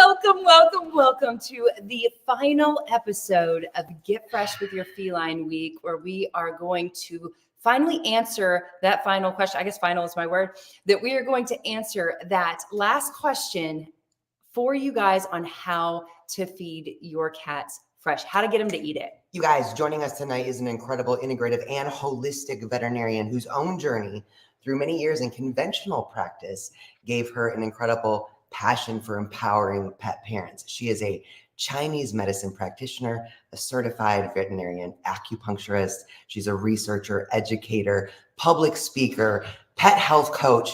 Welcome to the final episode of Get Fresh with Your Feline Week, where we are going to finally answer that final question. I guess final is my word, that we are going to answer that last question for you guys on how to feed your cats fresh, how to get them to eat it. You guys, joining us tonight is an incredible integrative and holistic veterinarian whose own journey through many years in conventional practice gave her an incredible passion for empowering pet parents. She is a Chinese medicine practitioner, a certified veterinarian, acupuncturist. She's a researcher, educator, public speaker, pet health coach,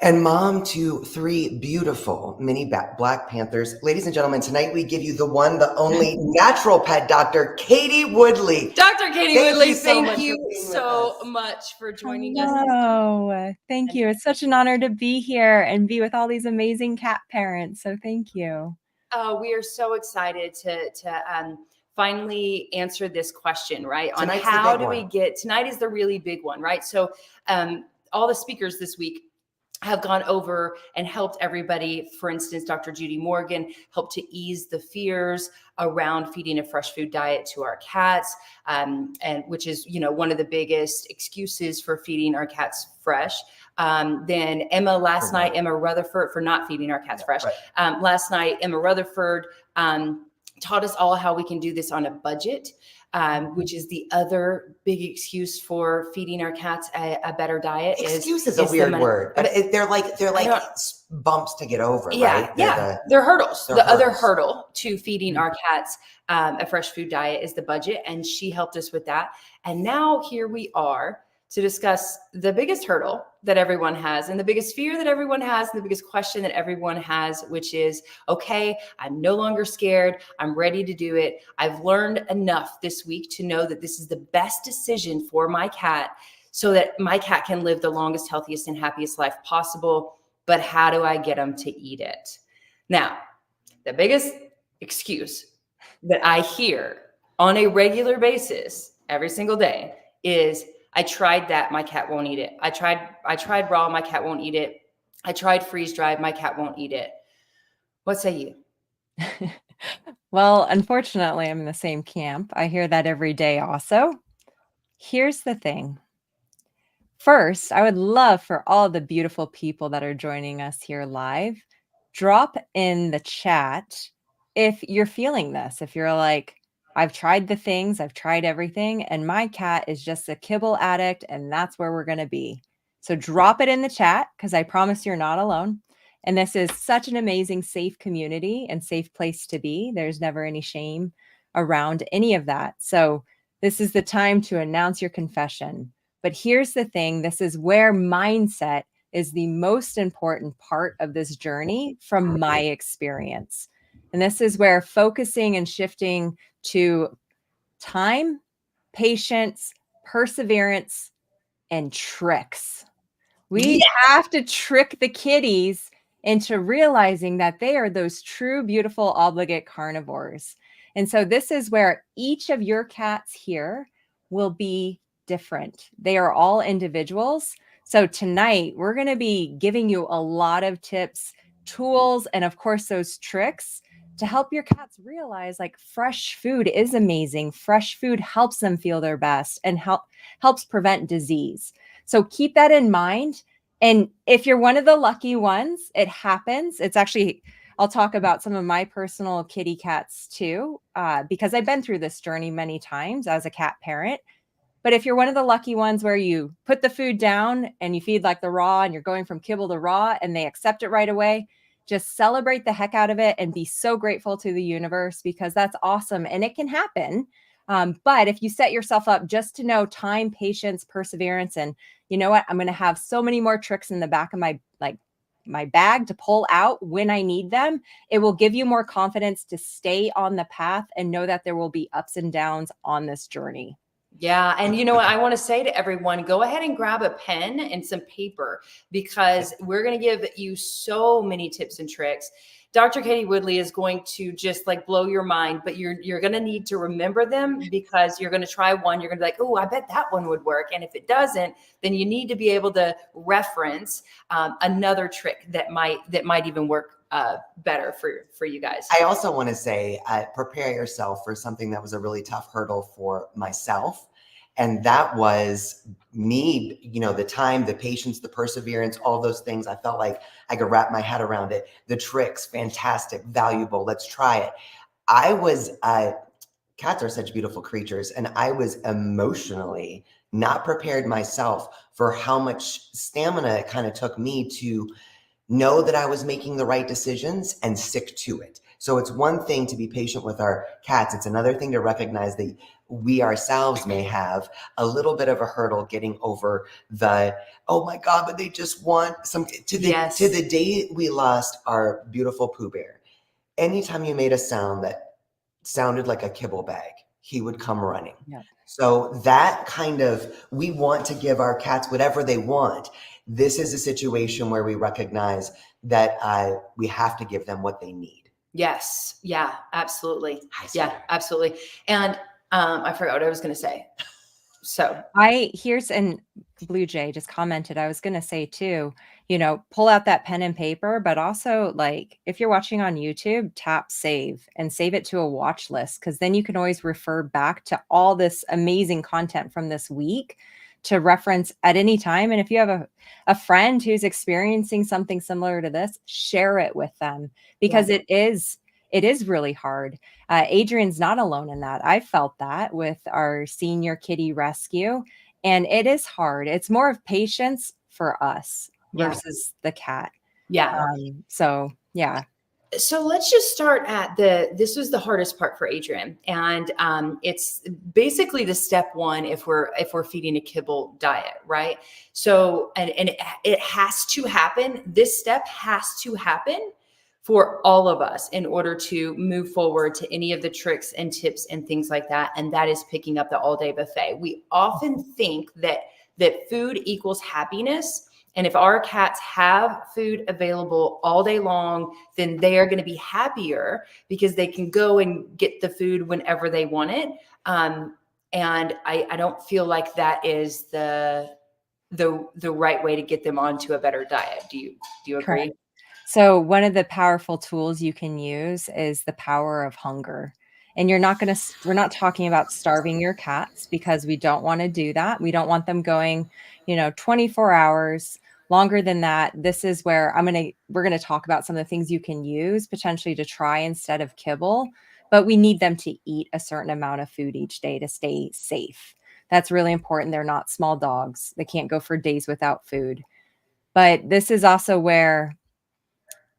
and mom to 3 beautiful mini Black Panthers. Ladies and gentlemen, tonight we give you the one, the only natural pet doctor, Katie Woodley. Dr. Katie Woodley, thank you so much for joining us. Oh, thank you. It's such an honor to be here and be with all these amazing cat parents. So thank you. We are so excited to finally answer this question, right? Tonight's on how do we get, tonight is the really big one, right? So all the speakers this week have gone over and helped everybody. For instance, Dr. Judy Morgan helped to ease the fears around feeding a fresh food diet to our cats, and which is, one of the biggest excuses for feeding our cats fresh. Then Emma Rutherford, for not feeding our cats fresh. Right. Last night, Emma Rutherford taught us all how we can do this on a budget. Which is the other big excuse for feeding our cats a better diet. Excuse is a weird word, but they're like bumps to get over, right? They're hurdles. Other hurdle to feeding our cats a fresh food diet is the budget, and she helped us with that. And now here we are to discuss the biggest hurdle that everyone has, and the biggest fear that everyone has, and the biggest question that everyone has, which is, okay, I'm no longer scared. I'm ready to do it. I've learned enough this week to know that this is the best decision for my cat so that my cat can live the longest, healthiest, and happiest life possible. But how do I get them to eat it? Now, the biggest excuse that I hear on a regular basis every single day is, I tried that, my cat won't eat it. I tried raw, my cat won't eat it. I tried freeze-dried, my cat won't eat it. What say you? Well, unfortunately, I'm in the same camp. I hear that every day also. Here's the thing. First, I would love for all the beautiful people that are joining us here live, drop in the chat if you're feeling this, if you're like, I've tried the things, I've tried everything, and my cat is just a kibble addict, and that's where we're going to be. So drop it in the chat, because I promise you're not alone. And this is such an amazing, safe community and safe place to be. There's never any shame around any of that. So this is the time to announce your confession. But here's the thing. This is where mindset is the most important part of this journey from my experience. And this is where focusing and shifting to time, patience, perseverance, and tricks. We have to trick the kitties into realizing that they are those true, beautiful, obligate carnivores. And so this is where each of your cats here will be different. They are all individuals. So tonight, we're going to be giving you a lot of tips, tools, and of course, those tricks to help your cats realize like fresh food is amazing. Fresh food helps them feel their best and helps prevent disease. So keep that in mind. And if you're one of the lucky ones, it happens. It's actually, I'll talk about some of my personal kitty cats too, because I've been through this journey many times as a cat parent. But if you're one of the lucky ones where you put the food down and you feed like the raw and you're going from kibble to raw and they accept it right away, just celebrate the heck out of it and be so grateful to the universe, because that's awesome and it can happen. But if you set yourself up just to know time, patience, perseverance, and you know what, I'm going to have so many more tricks in the back of my bag to pull out when I need them, it will give you more confidence to stay on the path and know that there will be ups and downs on this journey. Yeah. And you know what I want to say to everyone, go ahead and grab a pen and some paper, because we're going to give you so many tips and tricks. Dr. Katie Woodley is going to just like blow your mind, but you're going to need to remember them, because you're going to try one. You're going to be like, oh, I bet that one would work. And if it doesn't, then you need to be able to reference another trick that might even work better for you guys. I also want to say, prepare yourself for something that was a really tough hurdle for myself. And that was me, the time, the patience, the perseverance, all those things. I felt like I could wrap my head around it. The tricks, fantastic, valuable. Let's try it. Cats are such beautiful creatures. And I was emotionally not prepared myself for how much stamina it kind of took me to know that I was making the right decisions and stick to it. So it's one thing to be patient with our cats. It's another thing to recognize that we ourselves may have a little bit of a hurdle getting over the, oh my God, but they just want some, to the day we lost our beautiful Pooh Bear. Anytime you made a sound that sounded like a kibble bag, he would come running. Yeah. So that we want to give our cats whatever they want. This is a situation where we recognize that we have to give them what they need. Yes. Yeah, absolutely. Yeah, absolutely. And I forgot what I was going to say. So and Blue Jay just commented, I was going to say too, pull out that pen and paper, but also like if you're watching on YouTube, tap save and save it to a watch list. Cause then you can always refer back to all this amazing content from this week to reference at any time. And if you have a friend who's experiencing something similar to this, share it with them because it is really hard. Adrian's not alone in that. I felt that with our senior kitty rescue, and it is hard. It's more of patience for us versus the cat. Yeah. So let's just start at this was the hardest part for Adrian. And it's basically the step one if we're feeding a kibble diet, right? So, and it has to happen. This step has to happen for all of us in order to move forward to any of the tricks and tips and things like that. And that is picking up the all day buffet. We often think that food equals happiness. And if our cats have food available all day long, then they are going to be happier because they can go and get the food whenever they want it. And I don't feel like that is the right way to get them onto a better diet. Do you agree? Correct. So one of the powerful tools you can use is the power of hunger. And we're not talking about starving your cats because we don't want to do that. We don't want them going, 24 hours longer than that. This is where we're going to talk about some of the things you can use potentially to try instead of kibble, but we need them to eat a certain amount of food each day to stay safe. That's really important. They're not small dogs. They can't go for days without food. But this is also where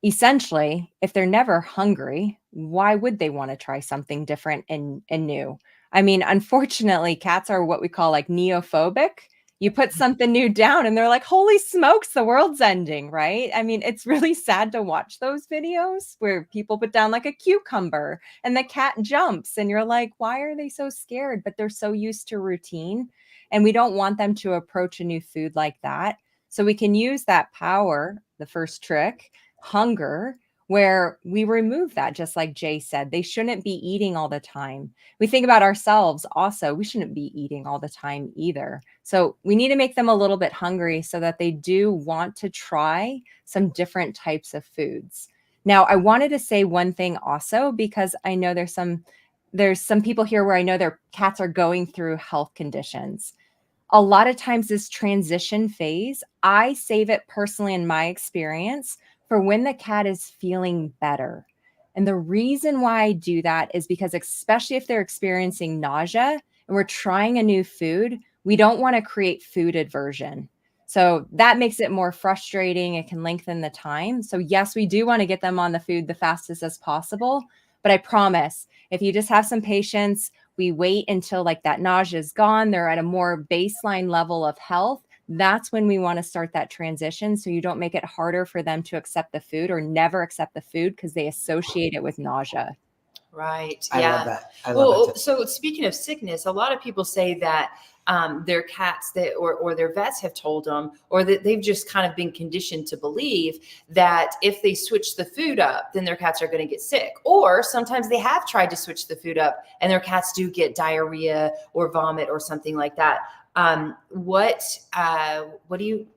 essentially, if they're never hungry, why would they want to try something different and new? I mean, unfortunately, cats are what we call like neophobic. You put something new down and they're like, holy smokes, the world's ending, right? I mean, it's really sad to watch those videos where people put down like a cucumber and the cat jumps and you're like, why are they so scared? But they're so used to routine. And we don't want them to approach a new food like that. So we can use that power, the first trick, hunger, where we remove that, just like Jay said. They shouldn't be eating all the time. We think about ourselves also. We shouldn't be eating all the time either. So we need to make them a little bit hungry so that they do want to try some different types of foods. Now, I wanted to say one thing also, because I know there's some people here where I know their cats are going through health conditions. A lot of times this transition phase, I save it personally in my experience for when the cat is feeling better. And the reason why I do that is because, especially if they're experiencing nausea and we're trying a new food, we don't want to create food aversion. So that makes it more frustrating. It can lengthen the time. So yes, we do want to get them on the food the fastest as possible. But I promise, if you just have some patience, we wait until like that nausea is gone, they're at a more baseline level of health. That's when we want to start that transition. So you don't make it harder for them to accept the food or never accept the food because they associate it with nausea. Right. I Yeah. love that. I love that. So speaking of sickness, a lot of people say that their cats or their vets have told them, or that they've just kind of been conditioned to believe that if they switch the food up, then their cats are going to get sick. Or sometimes they have tried to switch the food up and their cats do get diarrhea or vomit or something like that. What do you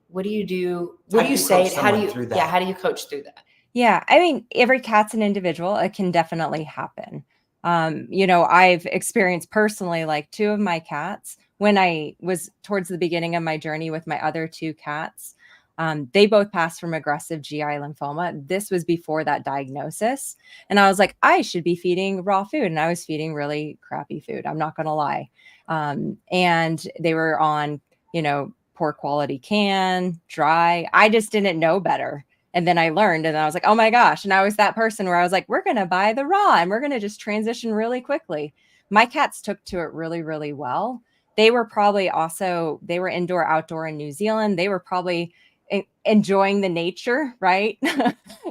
do? What do you say? How do you coach through that? Yeah, I mean, every cat's an individual. It can definitely happen. I've experienced personally, like, two of my cats when I was towards the beginning of my journey with my other two cats. They both passed from aggressive GI lymphoma. This was before that diagnosis. And I was like, I should be feeding raw food. And I was feeding really crappy food. I'm not going to lie. And they were on, poor quality can, dry. I just didn't know better. And then I learned, and I was like, oh my gosh. And I was that person where I was like, we're going to buy the raw and we're going to just transition really quickly. My cats took to it really, really well. They were probably also, they were indoor, outdoor in New Zealand. They were probably enjoying the nature, right?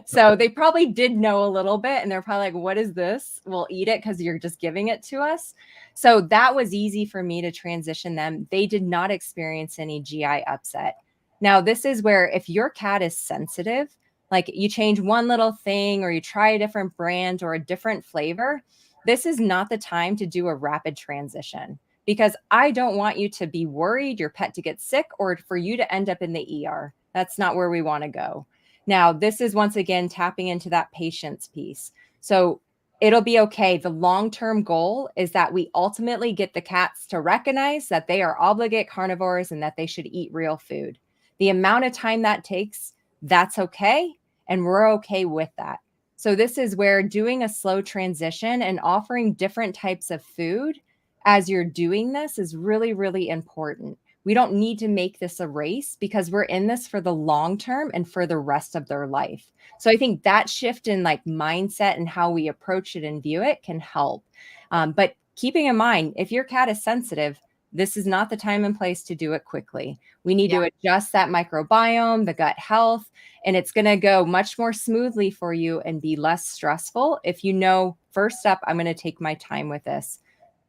So they probably did know a little bit, and they're probably like, what is this? We'll eat it because you're just giving it to us. So that was easy for me to transition them. They did not experience any GI upset. Now, this is where if your cat is sensitive, like you change one little thing or you try a different brand or a different flavor, this is not the time to do a rapid transition, because I don't want you to be worried, your pet to get sick, or for you to end up in the ER. That's not where we want to go. Now, this is once again tapping into that patience piece. So it'll be okay. The long-term goal is that we ultimately get the cats to recognize that they are obligate carnivores and that they should eat real food. The amount of time that takes, that's okay. And we're okay with that. So this is where doing a slow transition and offering different types of food as you're doing this is really, really important. We don't need to make this a race, because we're in this for the long term and for the rest of their life. So I think that shift in like mindset and how we approach it and view it can help. But keeping in mind, if your cat is sensitive, this is not the time and place to do it quickly. We need to adjust that microbiome, the gut health, and it's going to go much more smoothly for you and be less stressful if you know, first up, I'm going to take my time with this.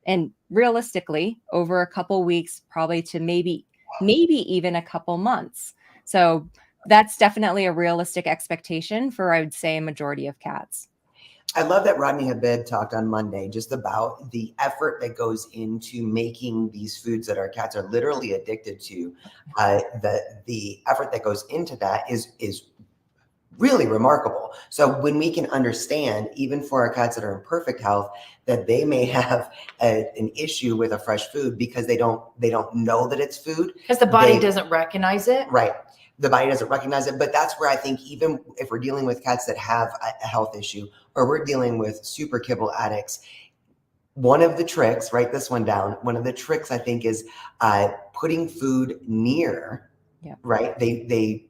And realistically, over a couple weeks, probably to maybe even a couple months. So that's definitely a realistic expectation for, I would say, a majority of cats. I love that Rodney Habib talked on Monday just about the effort that goes into making these foods that our cats are literally addicted to. The effort that goes into that is really remarkable. So when we can understand, even for our cats that are in perfect health, that they may have an issue with a fresh food because they don't know that it's food, because the body doesn't recognize it. Right. The body doesn't recognize it. But that's where I think, even if we're dealing with cats that have a health issue, or we're dealing with super kibble addicts, one of the tricks, write this one down. One of the tricks, I think, is putting food near, right? They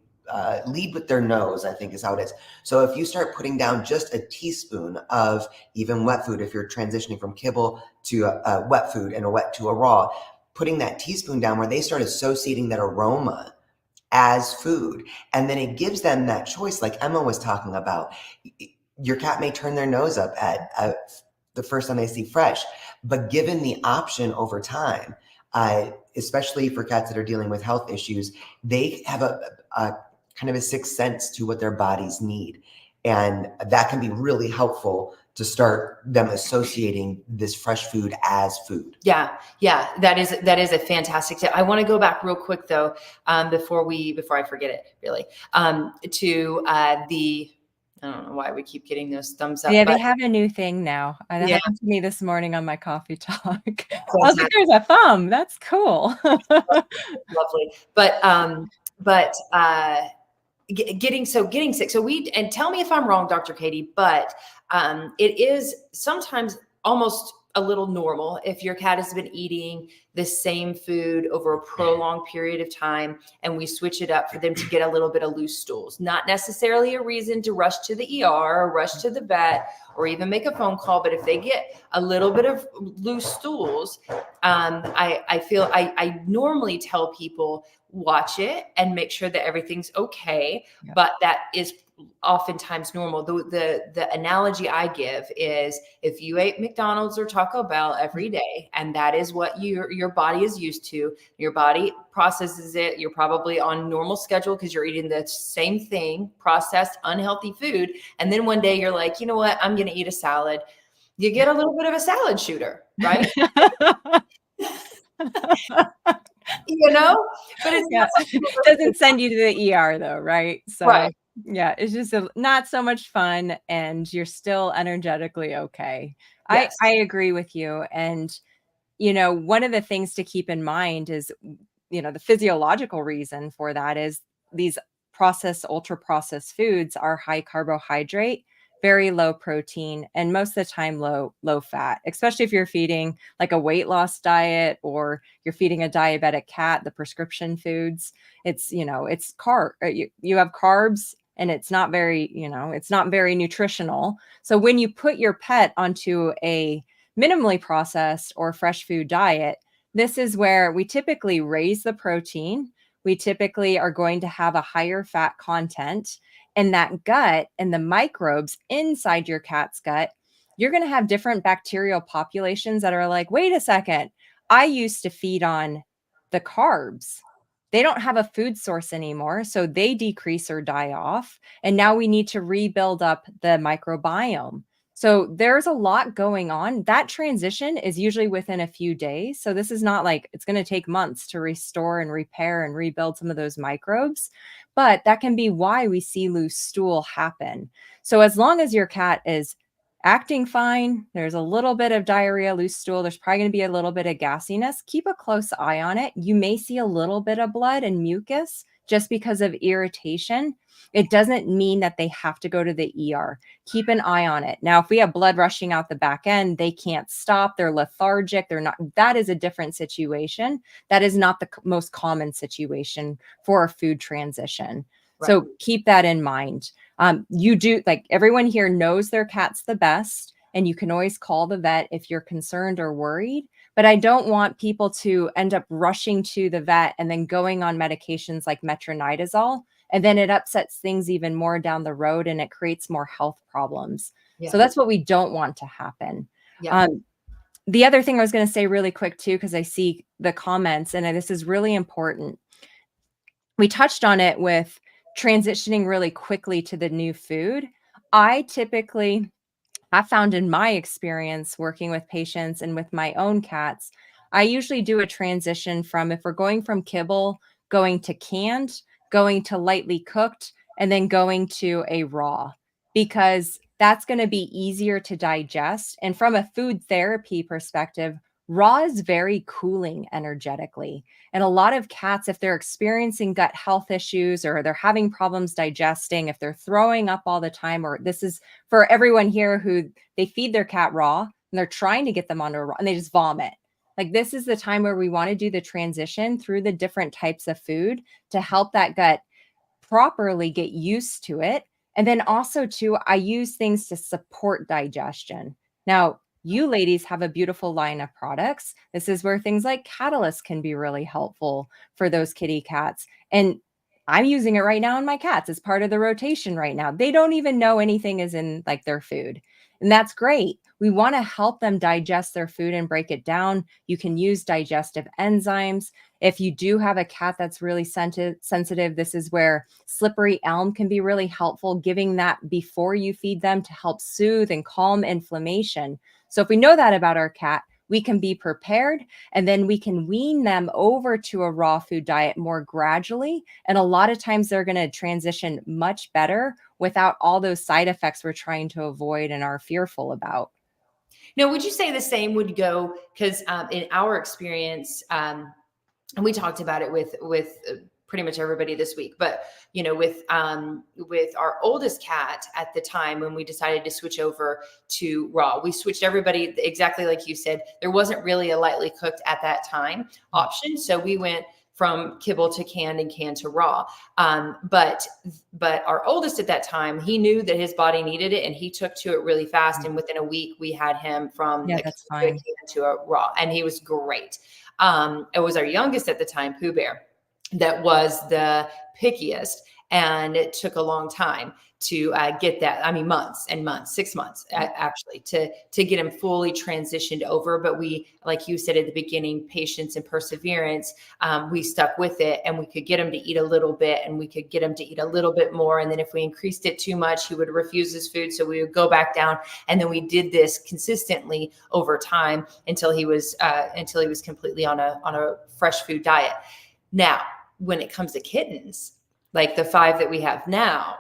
lead with their nose, I think is how it is. So if you start putting down just a teaspoon of even wet food, if you're transitioning from kibble to a wet food and a wet to a raw, putting that teaspoon down where they start associating that aroma as food. And then it gives them that choice, like Emma was talking about. Your cat may turn their nose up at the first time they see fresh, but given the option over time, especially for cats that are dealing with health issues, they have a kind of a sixth sense to what their bodies need. And that can be really helpful to start them associating this fresh food as food. Yeah, that is a fantastic tip. I want to go back real quick though, before I forget it, really, to the. I don't know why we keep getting those thumbs up. Yeah, they have a new thing now. That happened to me this morning on my coffee talk. I was like, there's a thumb. That's cool. Lovely. But getting sick. So and tell me if I'm wrong, Dr. Katie, but it is sometimes almost a little normal if your cat has been eating the same food over a prolonged period of time and we switch it up for them to get a little bit of loose stools. Not necessarily a reason to rush to the ER or rush to the vet or even make a phone call, but if they get a little bit of loose stools, I normally tell people, watch it and make sure that everything's okay. Yeah. But that is oftentimes normal. The analogy I give is, if you ate McDonald's or Taco Bell every day, and that is what your body is used to, your body processes it. You're probably on normal schedule because you're eating the same thing, processed, unhealthy food. And then one day you're like, you know what? I'm going to eat a salad. You get a little bit of a salad shooter, right? But it doesn't send you to the ER though, right? So right. Yeah, it's just not so much fun, and you're still energetically okay. I Yes. I agree with you, and one of the things to keep in mind is, the physiological reason for that is these processed, ultra processed foods are high carbohydrate, very low protein, and most of the time low fat, especially if you're feeding like a weight loss diet or you're feeding a diabetic cat, the prescription foods. It's you have carbs and it's not very nutritional. So when you put your pet onto a minimally processed or fresh food diet, this is where we typically raise the protein. We typically are going to have a higher fat content, and that gut and the microbes inside your cat's gut, you're going to have different bacterial populations that are like, wait a second, I used to feed on the carbs. They don't have a food source anymore, so they decrease or die off. And now we need to rebuild up the microbiome. So there's a lot going on. That transition is usually within a few days. So this is not like it's going to take months to restore and repair and rebuild some of those microbes, but that can be why we see loose stool happen. So as long as your cat is acting fine, there's a little bit of diarrhea, loose stool, there's probably going to be a little bit of gassiness. Keep a close eye on it. You may see a little bit of blood and mucus just because of irritation. It doesn't mean that they have to go to the ER. Keep an eye on it. Now, if we have blood rushing out the back end, they can't stop, they're lethargic, that is a different situation. That is not the most common situation for a food transition. Right. So keep that in mind. You do, like, everyone here knows their cat's the best, and you can always call the vet if you're concerned or worried. But I don't want people to end up rushing to the vet and then going on medications like metronidazole, and then it upsets things even more down the road and it creates more health problems. Yeah. So that's what we don't want to happen. Yeah. The other thing I was going to say really quick too, because I see the comments, and this is really important. We touched on it with transitioning really quickly to the new food. I found in my experience working with patients and with my own cats, I usually do a transition from, if we're going from kibble, going to canned, going to lightly cooked, and then going to a raw, because that's going to be easier to digest. And from a food therapy perspective, raw is very cooling energetically. And a lot of cats, if they're experiencing gut health issues or they're having problems digesting, if they're throwing up all the time, or this is for everyone here who they feed their cat raw and they're trying to get them onto a raw and they just vomit. Like, this is the time where we want to do the transition through the different types of food to help that gut properly get used to it. And then also too, I use things to support digestion. Now, you ladies have a beautiful line of products. This is where things like Catalyst can be really helpful for those kitty cats. And I'm using it right now in my cats as part of the rotation right now. They don't even know anything is in like their food. And that's great. We want to help them digest their food and break it down. You can use digestive enzymes. If you do have a cat that's really sensitive, this is where slippery elm can be really helpful, giving that before you feed them to help soothe and calm inflammation. So if we know that about our cat, we can be prepared, and then we can wean them over to a raw food diet more gradually. And a lot of times they're going to transition much better without all those side effects we're trying to avoid and are fearful about. Now, would you say the same would go, because in our experience, and we talked about it with pretty much everybody this week, but with our oldest cat at the time when we decided to switch over to raw, we switched everybody exactly like you said. There wasn't really a lightly cooked at that time option, so we went from kibble to canned and canned to raw. But our oldest at that time, he knew that his body needed it and he took to it really fast. And within a week we had him from That's fine. to a raw, and he was great. It was our youngest at the time, Pooh Bear, that was the pickiest. And it took a long time to get that. I mean, months and months, 6 months actually, to get him fully transitioned over. But we, like you said at the beginning, patience and perseverance, we stuck with it, and we could get him to eat a little bit, and we could get him to eat a little bit more. And then if we increased it too much, he would refuse his food. So we would go back down. And then we did this consistently over time until he was completely on a fresh food diet. Now, when it comes to kittens, like the 5 that we have now,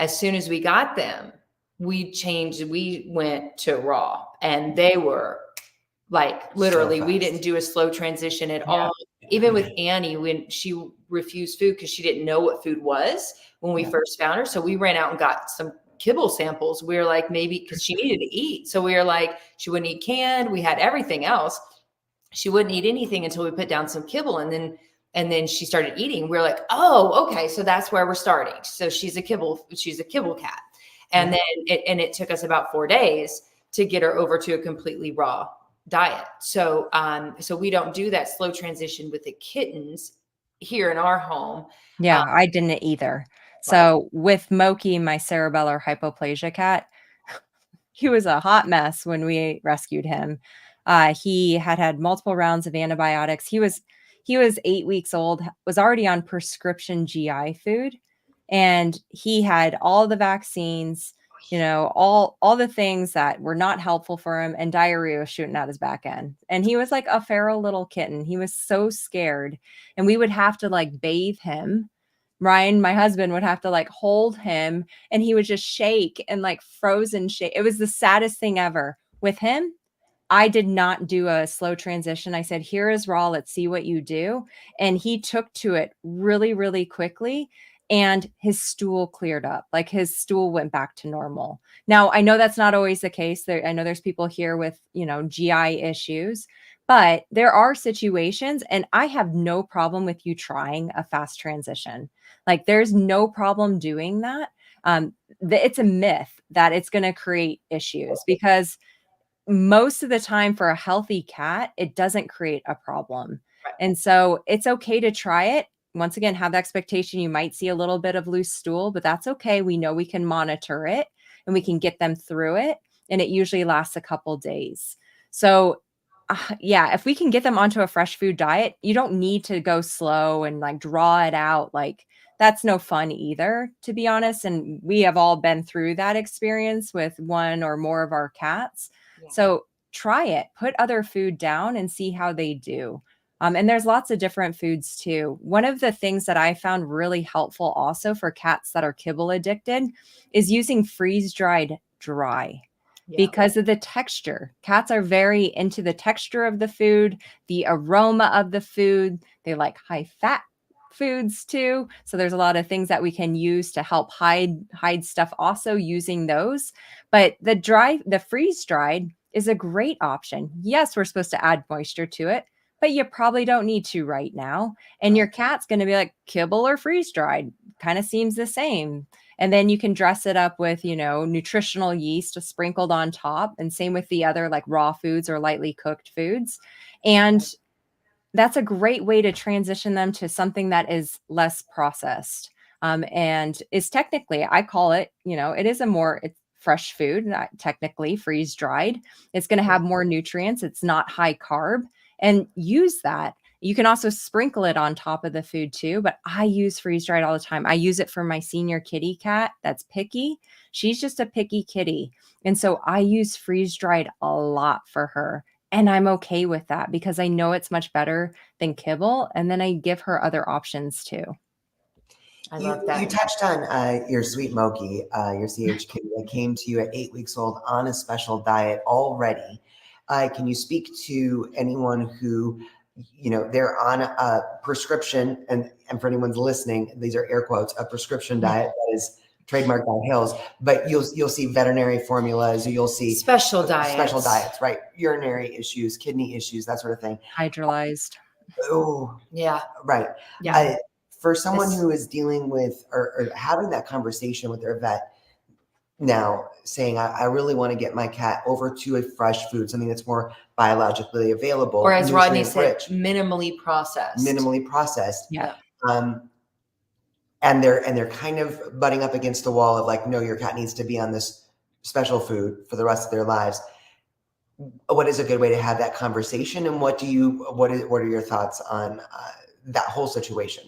As soon as we got them, we went to raw, and they were like literally, So we fast. didn't do a slow transition at all. Even with Annie, when she refused food because she didn't know what food was when we first found her. So we ran out and got some kibble samples. We were like, maybe because she needed to eat. So we were like, she wouldn't eat canned. We had everything else. She wouldn't eat anything until we put down some kibble. And then she started eating. We were like, oh, okay. So that's where we're starting. So she's a kibble cat. And then it took us about 4 days to get her over to a completely raw diet. So we don't do that slow transition with the kittens here in our home. Yeah, I didn't either. So with Moki, my cerebellar hypoplasia cat, he was a hot mess when we rescued him. He had multiple rounds of antibiotics. He was 8 weeks old, was already on prescription GI food, and he had all the vaccines, all the things that were not helpful for him, and diarrhea was shooting out his back end. And he was like a feral little kitten. He was so scared, and we would have to like bathe him. Ryan, my husband, would have to like hold him, and he would just shake and like frozen shake. It was the saddest thing ever. With him, I did not do a slow transition. I said, here is raw. Let's see what you do. And he took to it really, really quickly. And his stool cleared up. Like his stool went back to normal. Now, I know that's not always the case. I know there's people here with, GI issues, but there are situations, and I have no problem with you trying a fast transition. Like there's no problem doing that. It's a myth that it's going to create issues, because most of the time for a healthy cat, it doesn't create a problem. And so it's okay to try it. Once again, have the expectation you might see a little bit of loose stool, but that's okay. We know we can monitor it and we can get them through it. And it usually lasts a couple days. So if we can get them onto a fresh food diet, you don't need to go slow and like draw it out. Like that's no fun either, to be honest. And we have all been through that experience with one or more of our cats. So try it, put other food down and see how they do. And there's lots of different foods too. One of the things that I found really helpful also for cats that are kibble addicted is using freeze-dried dry. Because of the texture. Cats are very into the texture of the food, the aroma of the food. They like high fat foods too. So there's a lot of things that we can use to help hide stuff also using those. But the freeze dried is a great option. Yes, we're supposed to add moisture to it, but you probably don't need to right now. And your cat's going to be like, kibble or freeze dried, kind of seems the same. And then you can dress it up with, nutritional yeast sprinkled on top. And same with the other like raw foods or lightly cooked foods. And that's a great way to transition them to something that is less processed. And is technically, I call it, it is it's fresh food, not technically freeze dried. It's going to have more nutrients. It's not high carb, and use that. You can also sprinkle it on top of the food too, but I use freeze dried all the time. I use it for my senior kitty cat that's picky. She's just a picky kitty. And so I use freeze dried a lot for her. And I'm okay with that because I know it's much better than kibble. And then I give her other options too. I love that. You touched on your sweet Moki, your CH kitty that came to you at 8 weeks old on a special diet already. Can you speak to anyone who, they're on a prescription, and for anyone's listening, these are air quotes, a prescription diet that is trademarked by Hills, but you'll see veterinary formulas, you'll see special diets, right? Urinary issues, kidney issues, that sort of thing. Hydrolyzed. Oh, yeah, right. Yeah. For someone who is dealing with or having that conversation with their vet now, saying, I really want to get my cat over to a fresh food, something that's more biologically available. Or as Rodney said, minimally processed. Yeah. And they're kind of butting up against the wall of like, no, your cat needs to be on this special food for the rest of their lives. What is a good way to have that conversation? And what are your thoughts on that whole situation?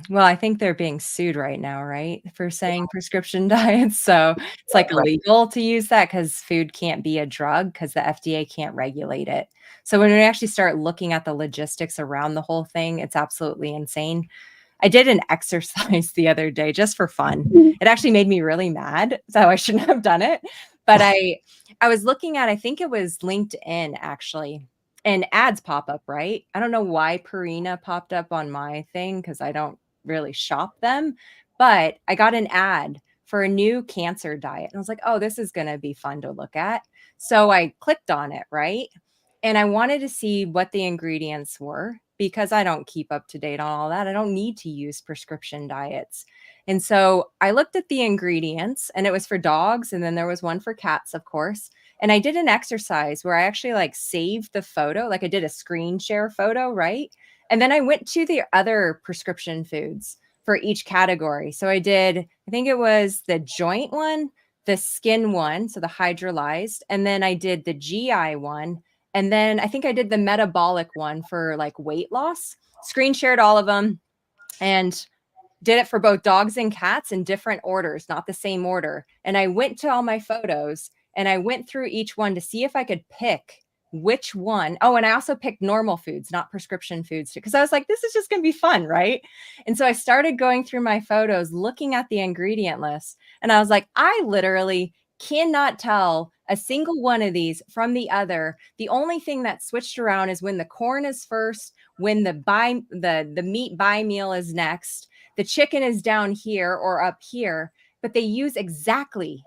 Well, I think they're being sued right now, right? For saying prescription diets. So it's like illegal to use that because food can't be a drug because the FDA can't regulate it. So when we actually start looking at the logistics around the whole thing, it's absolutely insane. I did an exercise the other day just for fun. It actually made me really mad, so I shouldn't have done it. But I was looking at, I think it was LinkedIn actually, and ads pop up, right? I don't know why Purina popped up on my thing because I don't really shop them, but I got an ad for a new cancer diet. And I was like, oh, this is going to be fun to look at. So I clicked on it, right? And I wanted to see what the ingredients were because I don't keep up to date on all that. I don't need to use prescription diets. And so I looked at the ingredients, and it was for dogs. And then there was one for cats, of course. And I did an exercise where I actually like saved the photo, like I did a screen share photo, right? And then I went to the other prescription foods for each category. So I did, I think it was the joint one, the skin one, so the hydrolyzed, and then I did the GI one. And then I think I did the metabolic one for like weight loss, screen shared all of them, and did it for both dogs and cats in different orders, not the same order. And I went to all my photos and I went through each one to see if I could pick which one. Oh, and I also picked normal foods, not prescription foods, because I was like, this is just going to be fun, right? And so I started going through my photos, looking at the ingredient list. And I was like, I literally cannot tell a single one of these from the other. The only thing that switched around is when the corn is first, when the meat buy meal is next, the chicken is down here or up here, but they use exactly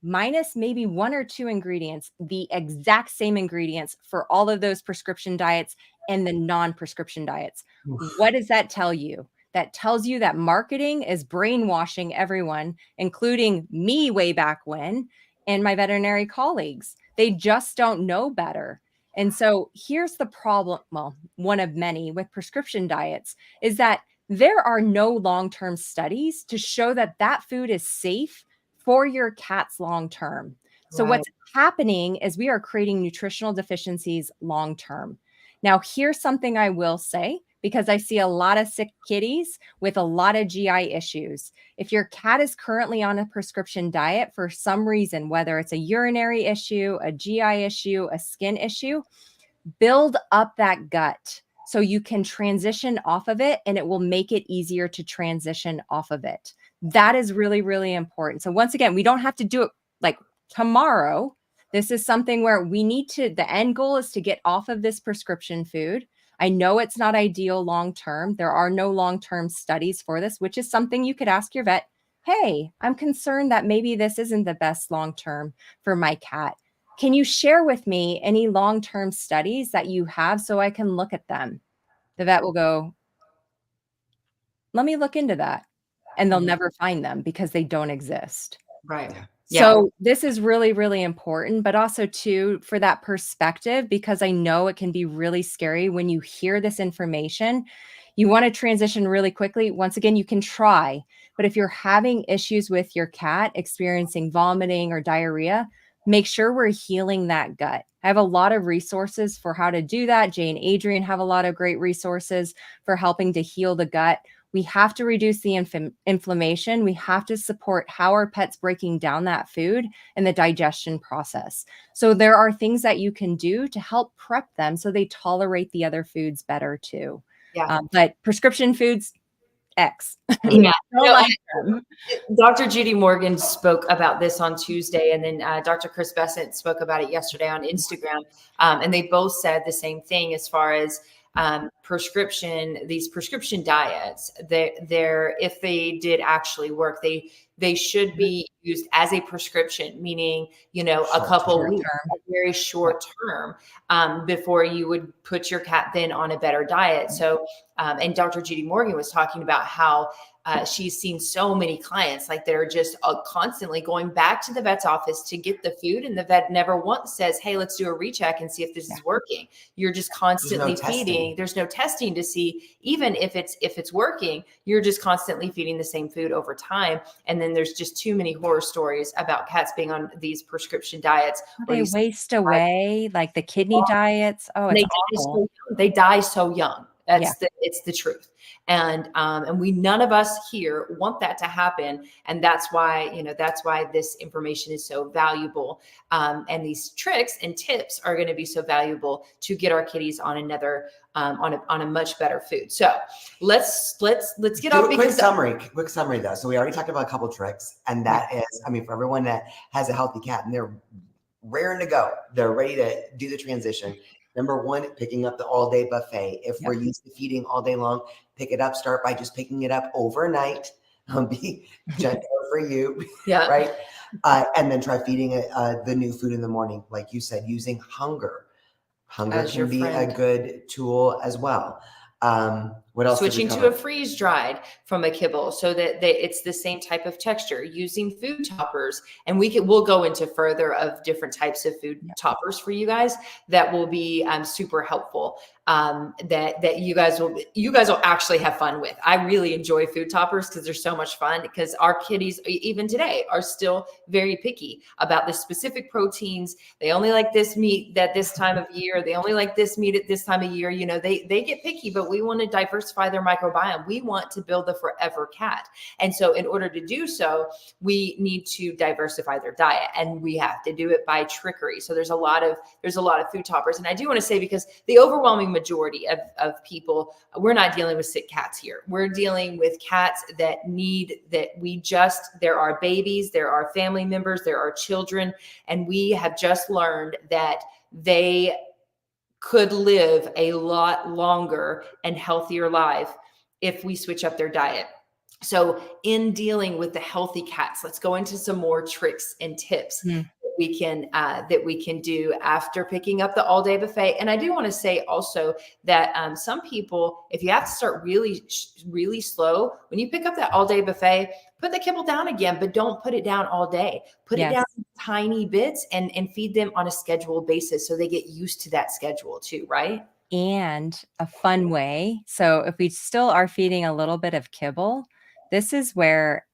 minus maybe one or two ingredients, the exact same ingredients for all of those prescription diets and the non-prescription diets. Oof. What does that tell you? That tells you that marketing is brainwashing everyone, including me way back when, and my veterinary colleagues. They just don't know better. And so here's the problem. Well, one of many with prescription diets is that there are no long-term studies to show that that food is safe for your cats long-term. So what's happening is we are creating nutritional deficiencies long-term. Now, here's something I will say, because I see a lot of sick kitties with a lot of GI issues. If your cat is currently on a prescription diet for some reason, whether it's a urinary issue, a GI issue, a skin issue, build up that gut so you can transition off of it, and it will make it easier to transition off of it. That is really, really important. So once again, we don't have to do it like tomorrow. This is something where we need to, the end goal is to get off of this prescription food. I know it's not ideal long-term. There are no long-term studies for this, which is something you could ask your vet. Hey, I'm concerned that maybe this isn't the best long-term for my cat. Can you share with me any long-term studies that you have so I can look at them? The vet will go, let me look into that. And they'll never find them because they don't exist. Right. So this is really, really important, but also too, for that perspective, because I know it can be really scary when you hear this information. You want to transition really quickly. Once again, you can try, but if you're having issues with your cat experiencing vomiting or diarrhea, make sure we're healing that gut. I have a lot of resources for how to do that. Jay and Adrian have a lot of great resources for helping to heal the gut. We have to reduce the inflammation. We have to support how our pet's breaking down that food and the digestion process. So there are things that you can do to help prep them so they tolerate the other foods better too. Yeah. But prescription foods, X. Yeah. Dr. Judy Morgan spoke about this on Tuesday, and then Dr. Chris Besant spoke about it yesterday on Instagram. And they both said the same thing as far as these prescription diets, they're if they did actually work, they should be used as a prescription, meaning, a couple weeks, very short term, before you would put your cat then on a better diet. So, and Dr. Judy Morgan was talking about how she's seen so many clients, like they're just constantly going back to the vet's office to get the food. And the vet never once says, hey, let's do a recheck and see if this is working. You're just constantly feeding. There's no testing to see, even if it's working, you're just constantly feeding the same food over time. And then there's just too many horror stories about cats being on these prescription diets. They waste away, like the kidney diets. Oh, it's awful. They die so young. It's the truth. And we, none of us here want that to happen. And that's why, that's why this information is so valuable. And these tricks and tips are going to be so valuable to get our kitties on another, on a much better food. So let's get off. Quick summary though. So we already talked about a couple tricks, and that is, for everyone that has a healthy cat and they're raring to go, they're ready to do the transition. Number one, picking up the all-day buffet. If we're used to feeding all day long, pick it up. Start by just picking it up overnight. Be gentle for you, right? And then try feeding it the new food in the morning. Like you said, using hunger. Hunger can be a good tool as well. What else? Switching to a freeze dried from a kibble so that it's the same type of texture, using food toppers. And we'll go into further of different types of food toppers for you guys that will be super helpful. That you guys will actually have fun with. I really enjoy food toppers because they're so much fun, because our kitties, even today, are still very picky about the specific proteins. They only like this meat at this time of year. They only like this meat at this time of year. They get picky, but we want to diversify their microbiome. We want to build the forever cat. And so in order to do so, we need to diversify their diet, and we have to do it by trickery. So there's a lot of food toppers. And I do want to say, because the overwhelming majority of people, we're not dealing with sick cats here. We're dealing with cats that there are babies, there are family members, there are children, and we have just learned that they could live a lot longer and healthier life if we switch up their diet. So in dealing with the healthy cats, let's go into some more tricks and tips that we can do after picking up the all-day buffet. And I do want to say also that some people, if you have to start really, really slow, when you pick up that all-day buffet, put the kibble down again, but don't put it down all day. Put it down in tiny bits and feed them on a scheduled basis so they get used to that schedule too, right? And a fun way. So if we still are feeding a little bit of kibble, this is where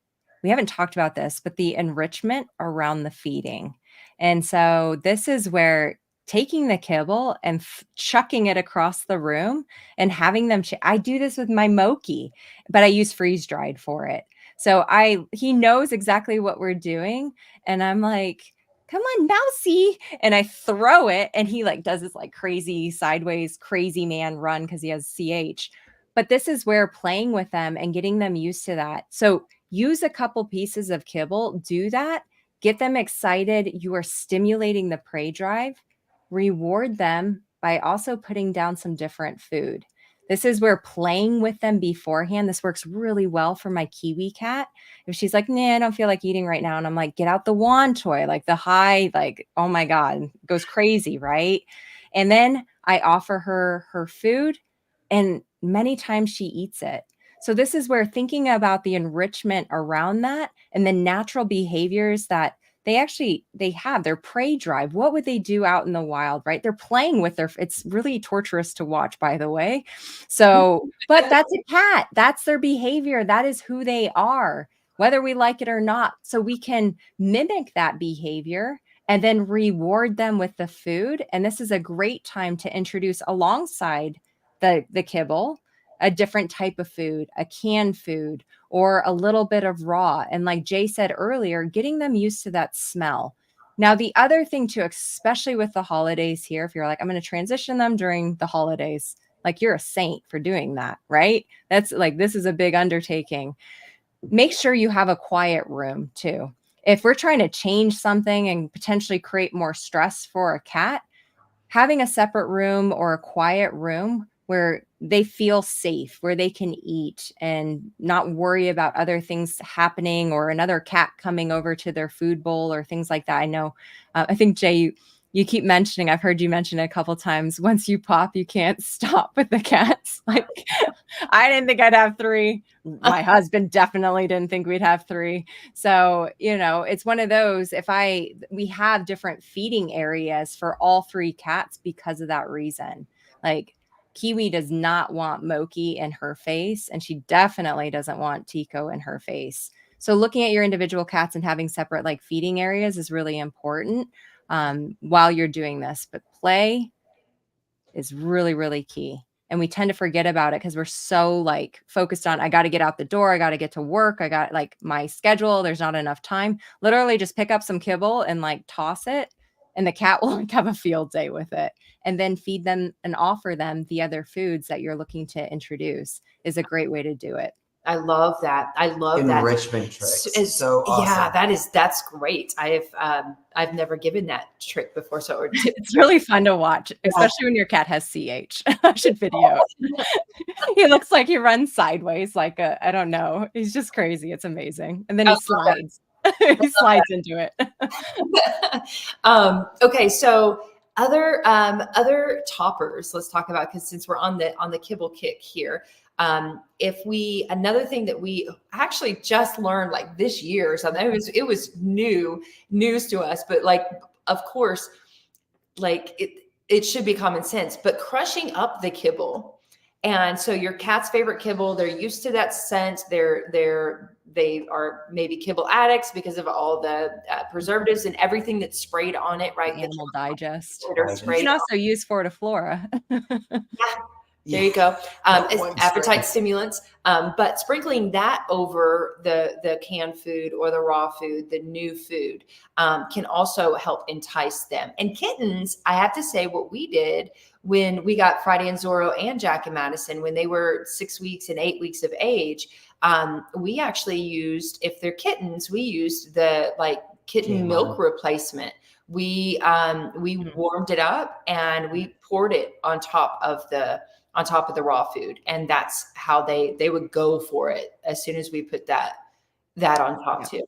we haven't talked about this, but the enrichment around the feeding. And so this is where taking the kibble and chucking it across the room and having them, I do this with my Moki, but I use freeze dried for it. So he knows exactly what we're doing. And I'm like, come on, Mousy. And I throw it, and he does this crazy sideways, crazy man run because he has CH. But this is where playing with them and getting them used to that. So use a couple pieces of kibble, do that, get them excited. You are stimulating the prey drive. Reward them by also putting down some different food. This is where playing with them beforehand, this works really well for my Kiwi cat. If she's like, nah, I don't feel like eating right now. And I'm like, get out the wand toy, the high, oh my God, goes crazy, right? And then I offer her food, and many times she eats it. So this is where thinking about the enrichment around that and the natural behaviors that they have their prey drive. What would they do out in the wild, right? They're playing with it's really torturous to watch, by the way. So, but that's a cat. That's their behavior. That is who they are, whether we like it or not. So we can mimic that behavior and then reward them with the food. And this is a great time to introduce alongside the kibble, a different type of food, a canned food, or a little bit of raw. And like Jay said earlier, getting them used to that smell. Now, the other thing too, especially with the holidays here, if you're like, I'm going to transition them during the holidays, you're a saint for doing that, right? That's this is a big undertaking. Make sure you have a quiet room too. If we're trying to change something and potentially create more stress for a cat, having a separate room or a quiet room where they feel safe, where they can eat and not worry about other things happening or another cat coming over to their food bowl or things like that. I know, I think Jay, you keep mentioning, I've heard you mention it a couple times, once you pop, you can't stop with the cats. I didn't think I'd have 3. My husband definitely didn't think we'd have 3. So, it's one of those, we have different feeding areas for all 3 cats because of that reason. Kiwi does not want Moki in her face, and she definitely doesn't want Tico in her face. So looking at your individual cats and having separate feeding areas is really important while you're doing this. But play is really, really key. And we tend to forget about it because we're so like focused on, I got to get out the door. I got to get to work. I got like my schedule. There's not enough time. Literally just pick up some kibble and like toss it. And the cat will like have a field day with it. And then feed them and offer them the other foods that you're looking to introduce is a great way to do it. I love that. I love that. Enrichment tricks. So awesome. Yeah, that's great. I've never given that trick before. So it's really fun to watch, especially when your cat has CH. I should video. He looks like he runs sideways, like I don't know. He's just crazy. It's amazing. And then he slides. He slides into it. Okay, so other toppers. Let's talk about, because since we're on the kibble kick here. Another thing that we actually just learned like this year or something, it was news to us, but like, of course, like it should be common sense, but crushing up the kibble. And so your cat's favorite kibble, they're used to that scent. They are maybe kibble addicts because of all the preservatives and everything that's sprayed on it, right? Animal digest. You can also use Fortiflora. There you go. It's appetite stimulants. But sprinkling that over the canned food or the raw food, the new food, can also help entice them. And kittens, I have to say, what we did when we got Friday and Zorro and Jack and Madison, when they were 6 weeks and 8 weeks of age, we actually used, if they're kittens, we used the like kitten milk replacement. We warmed it up and we poured it on top of the raw food. And that's how they would go for it as soon as we put that on top too.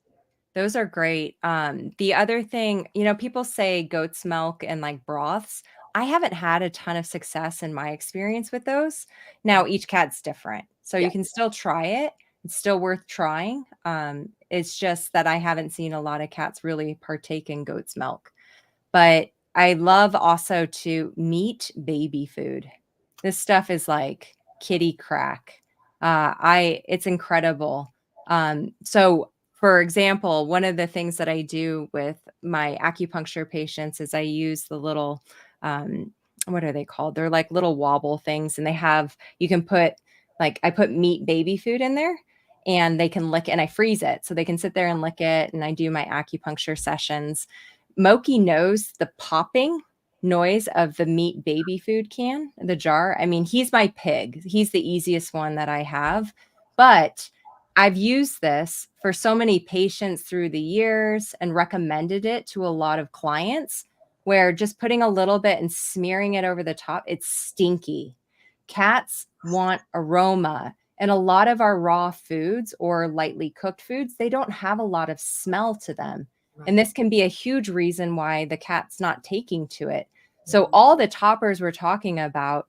Those are great. The other thing, people say goat's milk and like broths. I haven't had a ton of success in my experience with those. Now, each cat's different. So you can still try it. It's still worth trying. It's just that I haven't seen a lot of cats really partake in goat's milk. But I love also to meat baby food. This stuff is like kitty crack. It's incredible. So for example, one of the things that I do with my acupuncture patients is I use the little, what are they called? They're like little wobble things, and you can put I put meat baby food in there and they can lick it, and I freeze it so they can sit there and lick it. And I do my acupuncture sessions. Moki knows the popping noise of the meat baby food can, the jar. I mean, he's my pig. He's the easiest one that I have, but I've used this for so many patients through the years and recommended it to a lot of clients, where just putting a little bit and smearing it over the top, it's stinky. Cats want aroma. And a lot of our raw foods or lightly cooked foods, they don't have a lot of smell to them. Right. And this can be a huge reason why the cat's not taking to it. So all the toppers we're talking about,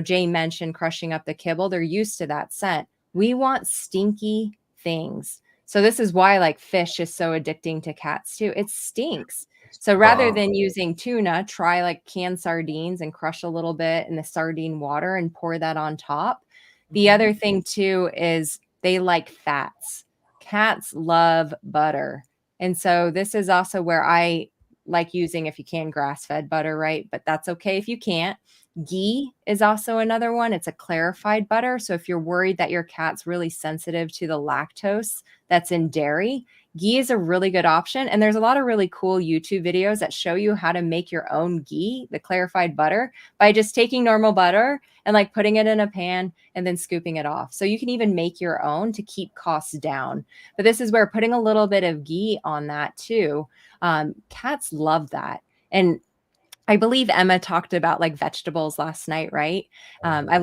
Jay mentioned crushing up the kibble, they're used to that scent. We want stinky things. So this is why like fish is so addicting to cats too. It stinks. So rather than using tuna, try like canned sardines and crush a little bit in the sardine water and pour that on top. The other thing too is they like fats. Cats love butter. And so this is also where I like using, if you can, grass-fed butter, right? But that's okay if you can't. Ghee is also another one. It's a clarified butter. So if you're worried that your cat's really sensitive to the lactose that's in dairy, ghee is a really good option. And there's a lot of really cool YouTube videos that show you how to make your own ghee, the clarified butter, by just taking normal butter and like putting it in a pan and then scooping it off. So you can even make your own to keep costs down. But this is where putting a little bit of ghee on that too. Cats love that. And I believe Emma talked about like vegetables last night, right? I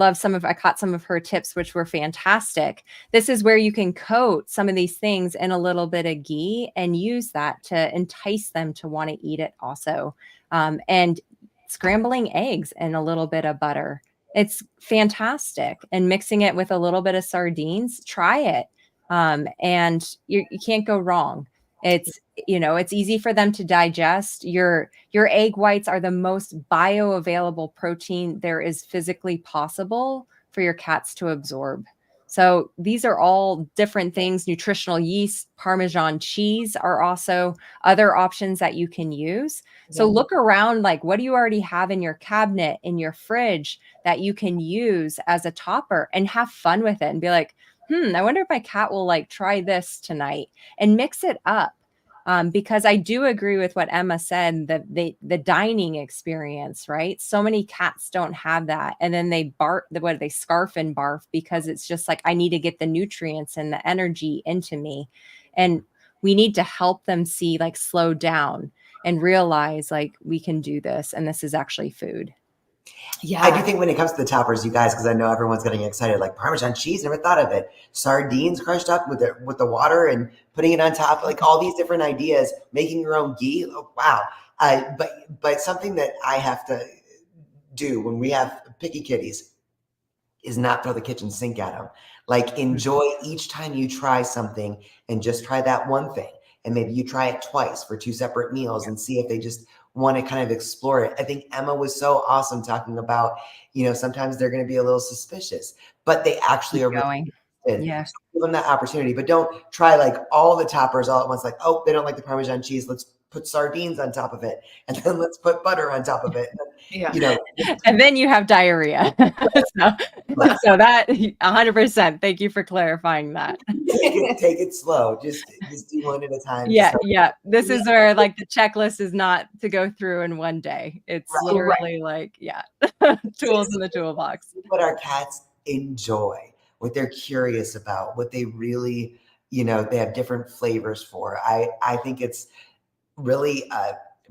caught some of her tips, which were fantastic. This is where you can coat some of these things in a little bit of ghee and use that to entice them to want to eat it also. And scrambling eggs and a little bit of butter. It's fantastic. And mixing it with a little bit of sardines, try it. And you can't go wrong. It's easy for them to digest. Your egg whites are the most bioavailable protein there is physically possible for your cats to absorb. So these are all different things. Nutritional yeast, Parmesan cheese are also other options that you can use. So Yeah. look around, like, what do you already have in your cabinet, in your fridge that you can use as a topper, and have fun with it and be like, I wonder if my cat will like try this tonight, and mix it up. Because I do agree with what Emma said, that the dining experience, right? So many cats don't have that. And then they bark, they scarf and barf, because it's just like, I need to get the nutrients and the energy into me. And we need to help them see, like, slow down and realize, like, we can do this. And this is actually food. Yeah. I do think when it comes to the toppers, you guys, because I know everyone's getting excited, like Parmesan cheese, never thought of it. Sardines crushed up with the water and putting it on top, like all these different ideas, making your own ghee. Oh, wow. But something that I have to do when we have picky kitties is not throw the kitchen sink at them. Like, enjoy each time you try something, and just try that one thing. And maybe you try it twice for 2 separate meals and see if they just want to kind of explore it. I think Emma was so awesome talking about, sometimes they're going to be a little suspicious, but they actually are really Going. interested. Yeah. So give them that opportunity, but don't try like all the toppers all at once. Like, oh, they don't like the Parmesan cheese. Let's put sardines on top of it. And then let's put butter on top of it. Yeah. And then you have diarrhea. so that 100%. Thank you for clarifying that. Take it slow. Just do one at a time. Yeah. This is where, like, the checklist is not to go through in one day. It's Right. literally like, tools in the toolbox. What our cats enjoy, what they're curious about, what they really, they have different flavors for. I think it's really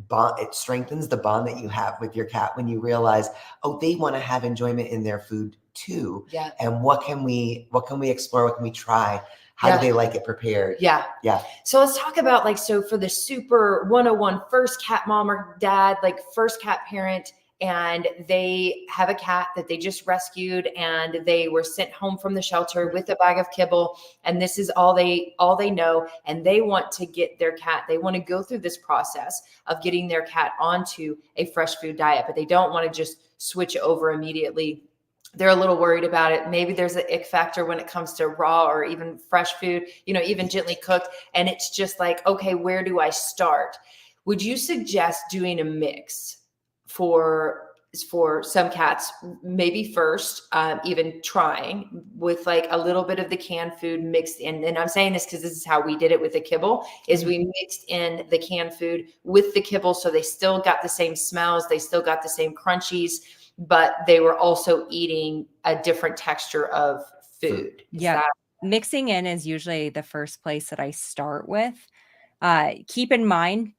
bond. It strengthens the bond that you have with your cat when you realize, oh, they want to have enjoyment in their food too. Yeah. And what can we explore? What can we try? How do they like it prepared? Yeah. Yeah. So let's talk about, like, so for the super 101 first cat mom or dad, like first cat parent, and they have a cat that they just rescued, and they were sent home from the shelter with a bag of kibble, and this is all they know, and they want to get their cat, they want to go through this process of getting their cat onto a fresh food diet, but they don't want to just switch over immediately. They're a little worried about it. Maybe there's an ick factor when it comes to raw or even fresh food, even gently cooked. And it's just like, okay, where do I start? Would you suggest doing a mix for some cats, maybe first, even trying with like a little bit of the canned food mixed in? And I'm saying this because this is how we did it with the kibble, is we mixed in the canned food with the kibble. So they still got the same smells. They still got the same crunchies, but they were also eating a different texture of food. Mixing in is usually the first place that I start with. Keep in mind,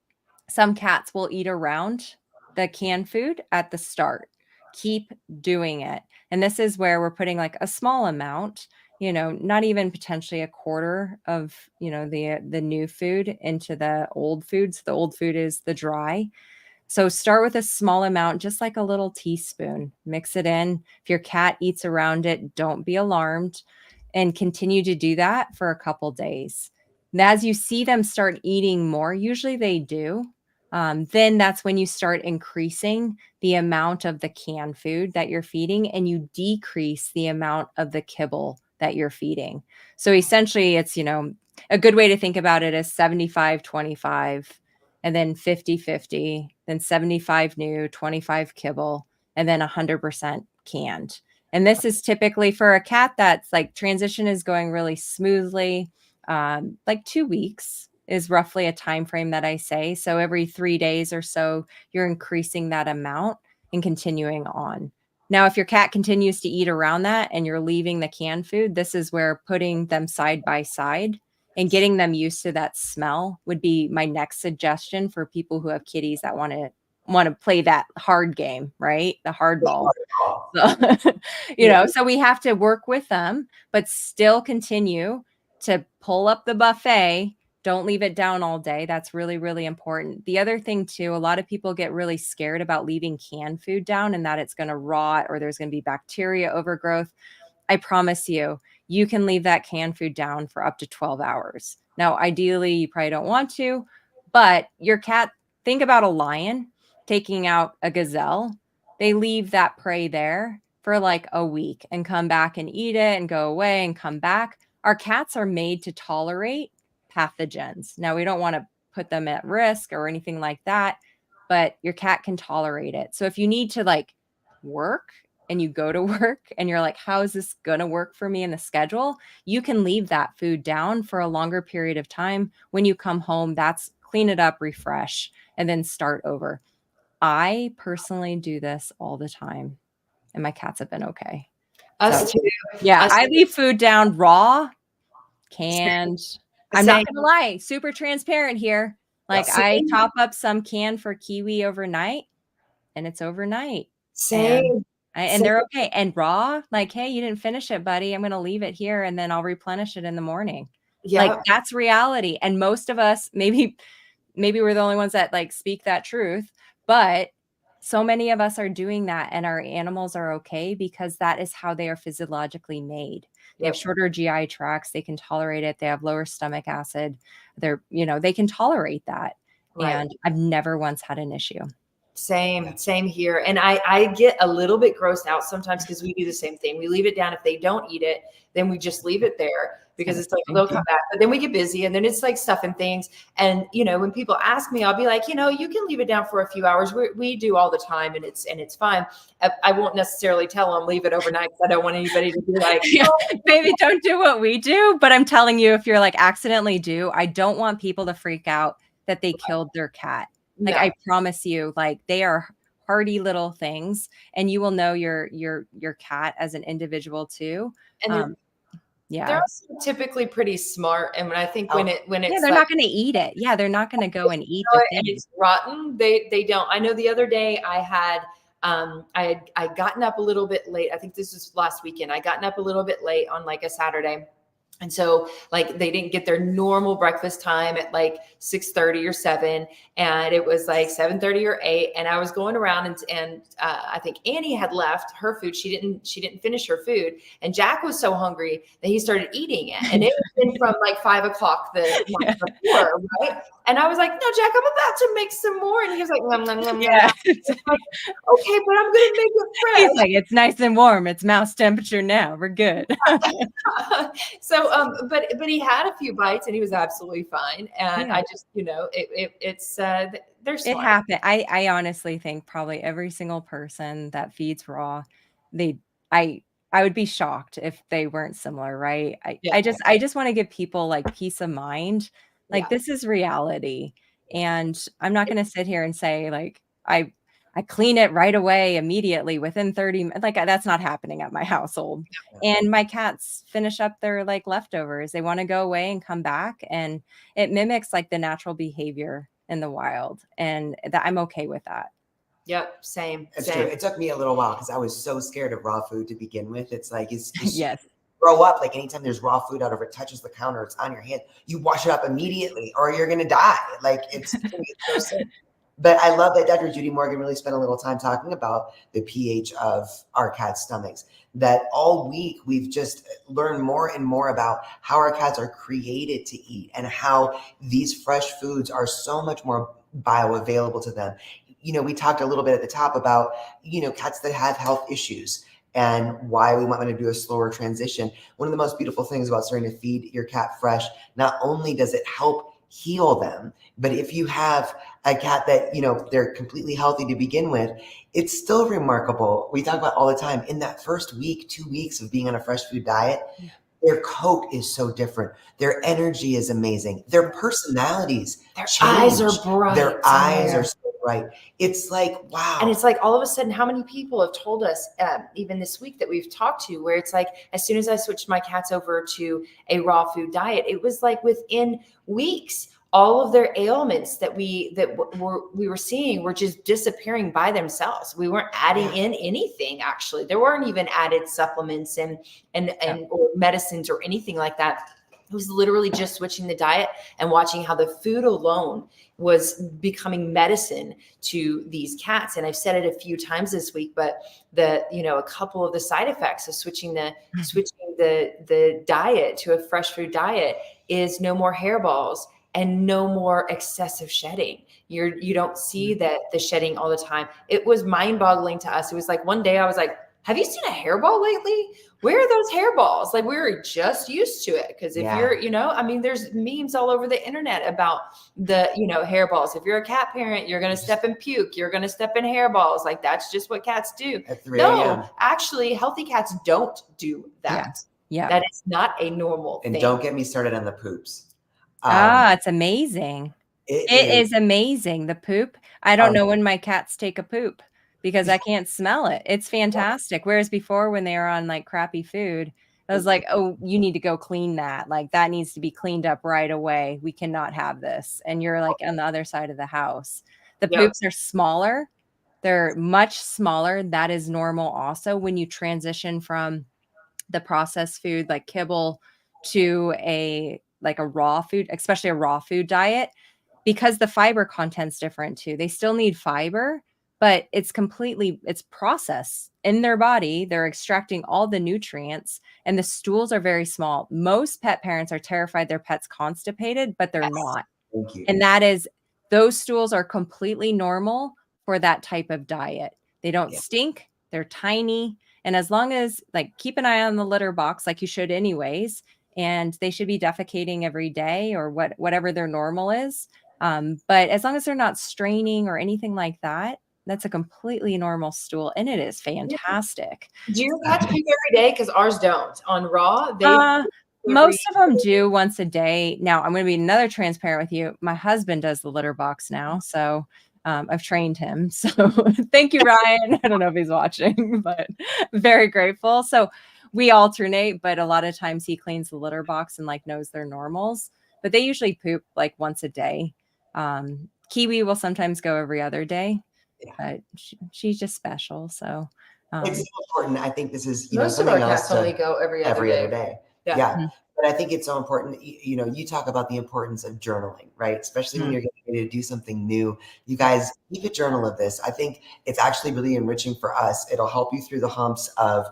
some cats will eat around the canned food at the start. Keep doing it. And this is where we're putting like a small amount, not even potentially a quarter of, the new food into the old foods. The old food is the dry. So start with a small amount, just like a little teaspoon. Mix it in. If your cat eats around it, don't be alarmed, and continue to do that for a couple days. And as you see them start eating more, usually they do, then that's when you start increasing the amount of the canned food that you're feeding, and you decrease the amount of the kibble that you're feeding. So essentially it's, a good way to think about it is 75-25, and then 50-50, then 75 new, 25 kibble, and then 100% canned. And this is typically for a cat that's like transition is going really smoothly. Like 2 weeks is roughly a time frame that I say. So every 3 days or so, you're increasing that amount and continuing on. Now, if your cat continues to eat around that and you're leaving the canned food, this is where putting them side by side and getting them used to that smell would be my next suggestion for people who have kitties that want to play that hard game, right? The hard ball. So, so we have to work with them, but still continue to pull up the buffet. Don't leave it down all day. That's really, really important. The other thing too, a lot of people get really scared about leaving canned food down and that it's going to rot or there's going to be bacteria overgrowth. I promise you, you can leave that canned food down for up to 12 hours. Now, ideally, you probably don't want to, but your cat, think about a lion taking out a gazelle. They leave that prey there for like a week and come back and eat it and go away and come back. Our cats are made to tolerate pathogens. Now, we don't want to put them at risk or anything like that, but your cat can tolerate it. So if you need to like work and you go to work and you're like, how is this going to work for me in the schedule? You can leave that food down for a longer period of time. When you come home, that's clean it up, refresh, and then start over. I personally do this all the time, and my cats have been okay. Us So, too. yeah, Us I too. leave food down raw, canned. I'm Same. not gonna lie, super transparent here. Like I top up some can for kiwi overnight, and it's overnight. Same. And they're okay. And raw, like, hey, you didn't finish it, buddy. I'm gonna leave it here, and then I'll replenish it in the morning. Like Yeah. that's reality. And most of us, maybe we're the only ones that like speak that truth, but so many of us are doing that, and our animals are okay because that is how they are physiologically made. They have shorter GI tracts, they can tolerate it, they have lower stomach acid, they're, they can tolerate that. Right. And I've never once had an issue. Same here. And I get a little bit grossed out sometimes because we do the same thing. We leave it down. If they don't eat it, then we just leave it there because it's like, they'll come back. But then we get busy and then it's like stuffing things. And, when people ask me, I'll be like, you can leave it down for a few hours. We do all the time and it's fine. I won't necessarily tell them leave it overnight because I don't want anybody to be like, maybe don't do what we do. But I'm telling you, if you're like accidentally do, I don't want people to freak out that they killed their cat. Like, I promise you, like they are hardy little things, and you will know your cat as an individual too. And they're also typically pretty smart. And when I think when it's they're not going to eat it. Yeah, they're not going to go and eat the thing. And it's rotten. They don't. I know the other day I had I gotten up a little bit late. I think this was last weekend. I gotten up a little bit late on like a Saturday. And so like they didn't get their normal breakfast time at like 6:30 or 7. And it was like 7:30 or 8. And I was going around and I think Annie had left her food. She didn't finish her food. And Jack was so hungry that he started eating it. And it had been from like 5 o'clock the night before, right? And I was like, no, Jack, I'm about to make some more. And he was like, nom, nom, nom, yeah. Like, okay, but I'm going to make it fresh. He's like, it's nice and warm. It's mouse temperature now. We're good. So, but he had a few bites and he was absolutely fine. And I just, it's, they're smart. It happened. I honestly think probably every single person that feeds raw, I would be shocked if they weren't similar. Right. I just want to give people like peace of mind. Like this is reality. And I'm not going to sit here and say like, I clean it right away immediately within 30 minutes. Like that's not happening at my household. And my cats finish up their like leftovers. They want to go away and come back, and it mimics like the natural behavior in the wild. And that I'm okay with that. Yep. Same. True. It took me a little while because I was so scared of raw food to begin with. It's like, yes. Grow up, like anytime there's raw food out of it touches the counter, it's on your hand, you wash it up immediately or you're going to die. Like it's so sick. But I love that Dr. Judy Morgan really spent a little time talking about the pH of our cats' stomachs, that all week we've just learned more and more about how our cats are created to eat and how these fresh foods are so much more bioavailable to them. We talked a little bit at the top about, cats that have health issues and why we want them to do a slower transition. One of the most beautiful things about starting to feed your cat fresh, not only does it help heal them, but if you have a cat that, they're completely healthy to begin with, it's still remarkable. We talk about all the time in that first week, 2 weeks of being on a fresh food diet, their coat is so different. Their energy is amazing. Their personalities, their eyes are bright. Their eyes are so bright. It's like, wow. And it's like all of a sudden, how many people have told us, even this week that we've talked to, where it's like, as soon as I switched my cats over to a raw food diet, it was like within weeks, all of their ailments that we were seeing were just disappearing by themselves. We weren't adding in anything. Actually, there weren't even added supplements and or medicines or anything like that. It was literally just switching the diet and watching how the food alone was becoming medicine to these cats. And I've said it a few times this week, but a couple of the side effects of switching the diet to a fresh food diet is no more hairballs and no more excessive shedding. You don't see that the shedding all the time. It was mind boggling to us. It was like one day I was like, have you seen a hairball lately? Where are those hairballs? Like, we're just used to it. Because if you're, I mean, there's memes all over the internet about the, hairballs. If you're a cat parent, you're going to step in puke. You're going to step in hairballs. Like, that's just what cats do. At 3 a.m. No, actually, healthy cats don't do that. Yeah. That is not a normal thing. And don't get me started on the poops. It's amazing. It is amazing. The poop. I don't know when my cats take a poop because I can't smell it. It's fantastic. Whereas before, when they were on like crappy food, I was like, oh, you need to go clean that. Like, that needs to be cleaned up right away. We cannot have this. And you're like on the other side of the house. The poops are smaller. They're much smaller. That is normal also when you transition from the processed food like kibble to a raw food, especially a raw food diet, because the fiber content's different too. They still need fiber, but it's processed in their body. They're extracting all the nutrients, and the stools are very small. Most pet parents are terrified their pet's constipated, but they're not. Thank you. And those stools are completely normal for that type of diet. They don't stink. They're tiny. And as long as keep an eye on the litter box, like you should anyways, and they should be defecating every day or whatever their normal is. But as long as they're not straining or anything like that, that's a completely normal stool, and it is fantastic. Do your cats poop every day? Because ours don't. On raw, most of them do once a day. Now, I'm going to be another transparent with you. My husband does the litter box now, so I've trained him. So thank you, Ryan. I don't know if he's watching, but very grateful. So we alternate, but a lot of times he cleans the litter box and knows their normals. But they usually poop once a day. Kiwi will sometimes go every other day, but she's just special. So it's so important. I think this is most of our cats only go every other day. Yeah. Mm-hmm. But I think it's so important. You talk about the importance of journaling, right? Especially when you're getting ready to do something new. You guys keep a journal of this. I think it's actually really enriching for us. It'll help you through the humps of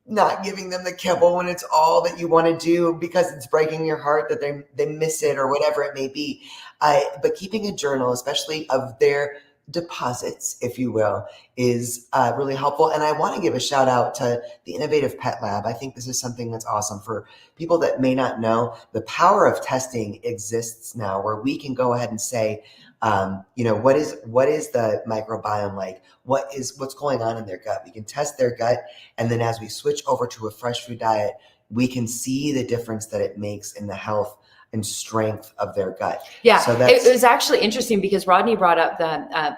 not giving them the kibble when it's all that you want to do because it's breaking your heart that they miss it or whatever it may be. But keeping a journal, especially of their deposits, if you will, is really helpful. And I want to give a shout out to the Innovative Pet Lab. I think this is something that's awesome for people that may not know. The power of testing exists now where we can go ahead and say, what is the microbiome like? What's going on in their gut? We can test their gut. And then as we switch over to a fresh food diet, we can see the difference that it makes in the health and strength of their gut. Yeah, so it was actually interesting because Rodney brought up the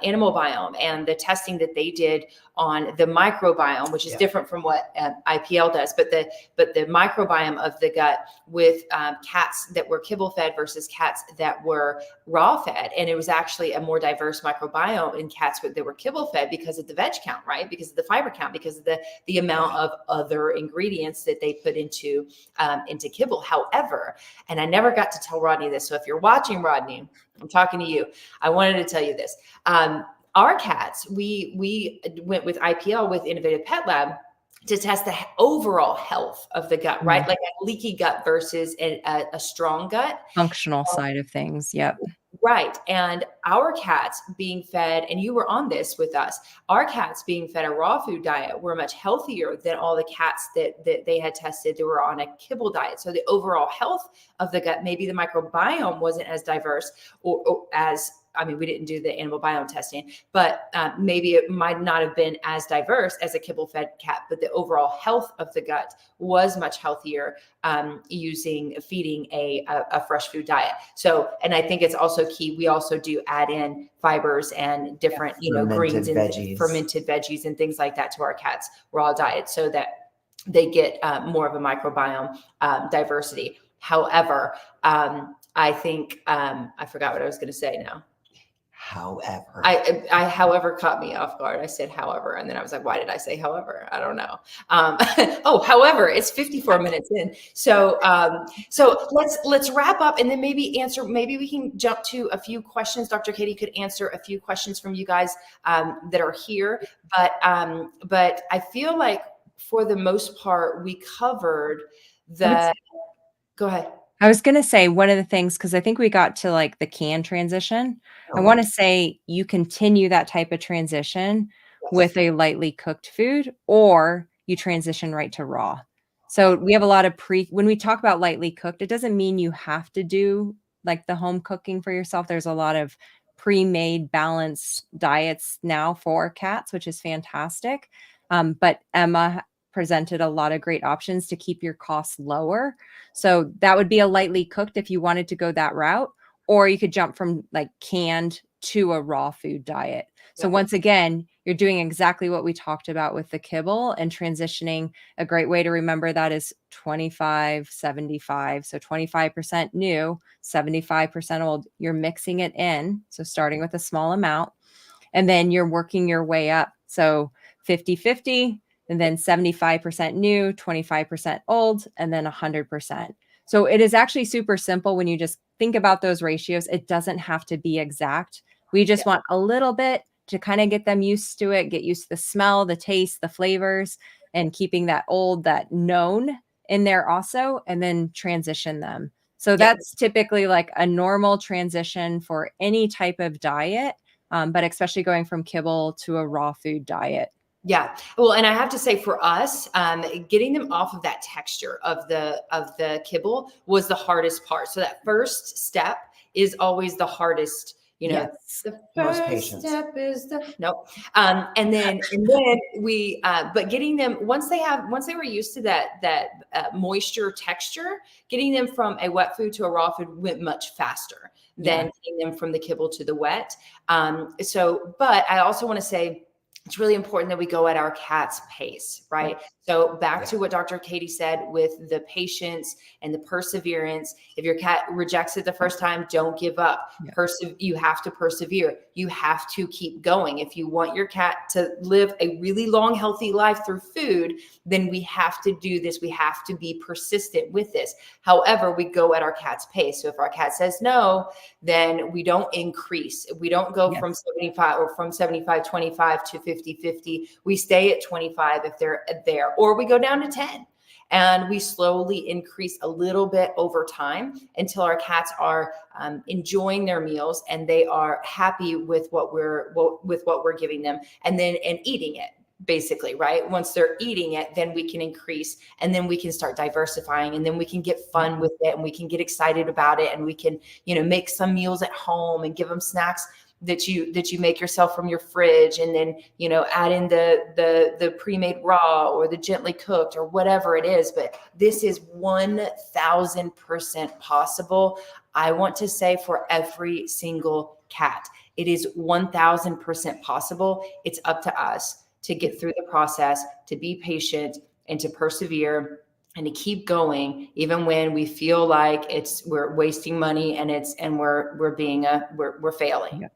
animal biome and the testing that they did on the microbiome, which is different from what IPL does, but the microbiome of the gut with cats that were kibble fed versus cats that were raw fed, and it was actually a more diverse microbiome in cats that were kibble fed because of the veg count, right? Because of the fiber count, because of the amount of other ingredients that they put into kibble. However, and I never got to tell Rodney this, so if you're watching, Rodney, I'm talking to you. I wanted to tell you this. Our cats, we went with IPL with Innovative Pet Lab to test the overall health of the gut, right? Like a leaky gut versus a strong gut. Functional side of things. Yep. Right. And our cats being fed, and you were on this with us, our cats being fed a raw food diet were much healthier than all the cats that they had tested that were on a kibble diet. So the overall health of the gut, maybe the microbiome wasn't as diverse or as, I mean, we didn't do the animal biome testing, but maybe it might not have been as diverse as a kibble fed cat, but the overall health of the gut was much healthier feeding a fresh food diet. So, and I think it's also key. We also do add in fibers and different, greens and fermented veggies and things like that to our cats' raw diet so that they get more of a microbiome diversity. However, I think I forgot what I was going to say now. However, however caught me off guard. I said, however, and then I was like, why did I say, however? I don't know. However, it's 54 minutes in. So let's wrap up and then maybe we can jump to a few questions. Dr. Katie could answer a few questions from you guys that are here. But I feel like for the most part, we covered go ahead. I was going to say one of the things, because I think we got to the can transition. I want to say you continue that type of transition with a lightly cooked food, or you transition right to raw. So we have a lot of when we talk about lightly cooked, it doesn't mean you have to do like the home cooking for yourself. There's a lot of pre-made balanced diets now for cats, which is fantastic. But Emma presented a lot of great options to keep your costs lower. So that would be a lightly cooked if you wanted to go that route, or you could jump from like canned to a raw food diet. So once again, you're doing exactly what we talked about with the kibble, and transitioning. A great way to remember that is 25, 75. So 25% new, 75% old. You're mixing it in. So starting with a small amount, and then you're working your way up. So 50-50, and then 75% new, 25% old, and then 100%. So it is actually super simple when you just think about those ratios. It doesn't have to be exact. We just want a little bit to kind of get them used to it, get used to the smell, the taste, the flavors, and keeping that old, that known in there also, and then transition them. So that's typically like a normal transition for any type of diet, but especially going from kibble to a raw food diet. Yeah. Well, and I have to say for us, getting them off of that texture of the kibble was the hardest part. So that first step is always the hardest. You know, the first step is and then we, but getting them once they were used to that moisture texture, getting them from a wet food to a raw food went much faster than getting them from the kibble to the wet. But I also want to say, it's really important that we go at our cat's pace, right? So back to what Dr. Katie said with the patience and the perseverance. If your cat rejects it the first time, don't give up. You have to persevere. You have to keep going. If you want your cat to live a really long, healthy life through food, then we have to do this. We have to be persistent with this. However, we go at our cat's pace. So if our cat says no, then we don't increase. We don't go from 75 or from 75-25 to 50-50. We stay at 25 if they're there, or we go down to 10. And we slowly increase a little bit over time until our cats are enjoying their meals and they are happy with what we're giving them, and eating it. Basically, right? Once they're eating it, then we can increase, and then we can start diversifying, and then we can get fun with it, and we can get excited about it, and we can, make some meals at home and give them snacks that you make yourself from your fridge, and then add in the pre-made raw or the gently cooked or whatever it is. But this is 1000% possible. I want to say for every single cat, it is 1000% possible. It's up to us to get through the process, to be patient, and to persevere, and to keep going, even when we feel like we're wasting money and we're failing. Yeah.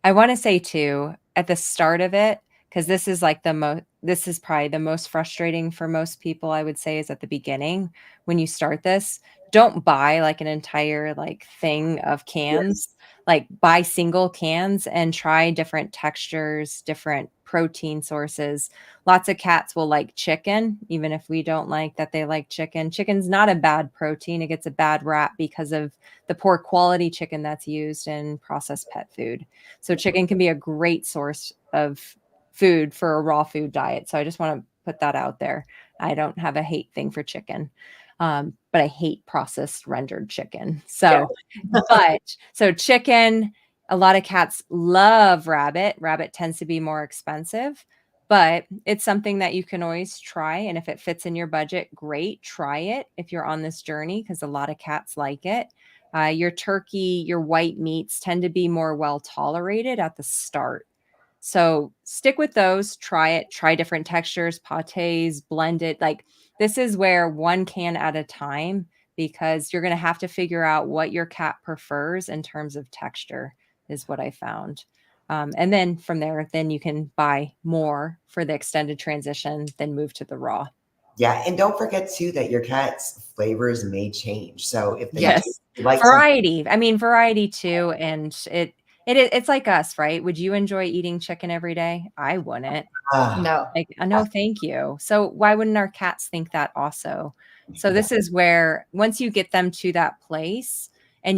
I want to say too, at the start of it, because this is probably the most frustrating for most people, I would say, is at the beginning. When you start this, don't buy like an entire thing of cans. Like buy single cans and try different textures, different protein sources. Lots of cats will like chicken, even if we don't like that they like chicken. Chicken's not a bad protein. It gets a bad rap because of the poor quality chicken that's used in processed pet food. So chicken can be a great source of food for a raw food diet. So I just want to put that out there. I don't have a hate thing for chicken. But I hate processed rendered chicken. So chicken, a lot of cats love rabbit. Rabbit tends to be more expensive, but it's something that you can always try. And if it fits in your budget, great, try it if you're on this journey, because a lot of cats like it. Your turkey, your white meats tend to be more well tolerated at the start. So stick with those, try it, try different textures, pâtés, blend it. This is where one can at a time, because you're going to have to figure out what your cat prefers in terms of texture, is what I found. And then from there, then you can buy more for the extended transition, then move to the raw. Yeah. And don't forget too, that your cat's flavors may change. So if they like variety, variety too. And it's like us, right? Would you enjoy eating chicken every day? I wouldn't. No. No, thank you. So why wouldn't our cats think that also? So this is where, once you get them to that place and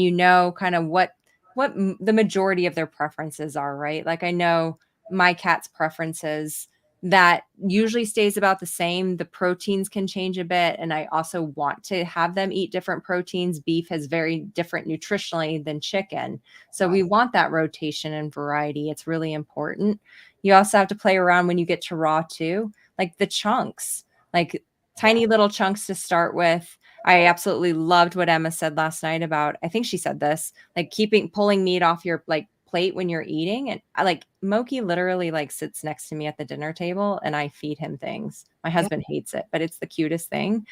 kind of what the majority of their preferences are, right? Like I know my cat's preferences. That usually stays about the same. The proteins can change a bit. And I also want to have them eat different proteins. Beef is very different nutritionally than chicken. So we want that rotation and variety. It's really important. You also have to play around when you get to raw too, like the chunks, like tiny little chunks to start with. I absolutely loved what Emma said last night about, I think she said this, like pulling meat off your like plate when you're eating. And I like Moki literally like sits next to me at the dinner table and I feed him things. My husband hates it, but it's the cutest thing.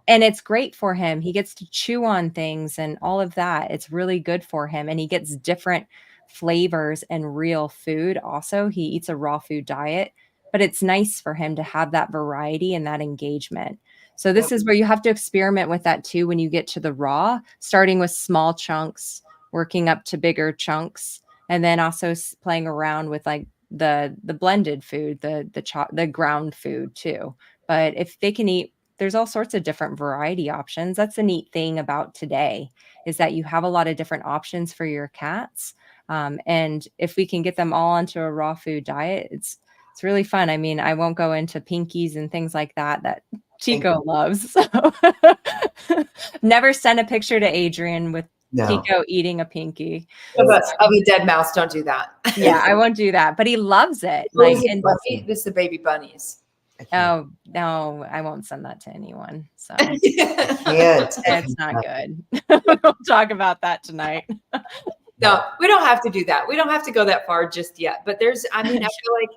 And it's great for him. He gets to chew on things and all of that. It's really good for him. And he gets different flavors and real food. Also, he eats a raw food diet, but it's nice for him to have that variety and that engagement. So this is where you have to experiment with that too when you get to the raw, starting with small chunks, working up to bigger chunks, and then also playing around with like the blended food, the ground food too. But if they can eat, there's all sorts of different variety options. That's the neat thing about today, is that you have a lot of different options for your cats. And if we can get them all onto a raw food diet, it's really fun. I mean, I won't go into pinkies and things like that Chico loves. So never send a picture to Adrian with Chico eating a pinky. Of a dead mouse. Don't do that. Yeah, I won't do that. But he loves it. Like, this is the baby bunnies. Oh no, I won't send that to anyone. So it's not good. We'll talk about that tonight. No, we don't have to do that. We don't have to go that far just yet. But I feel like,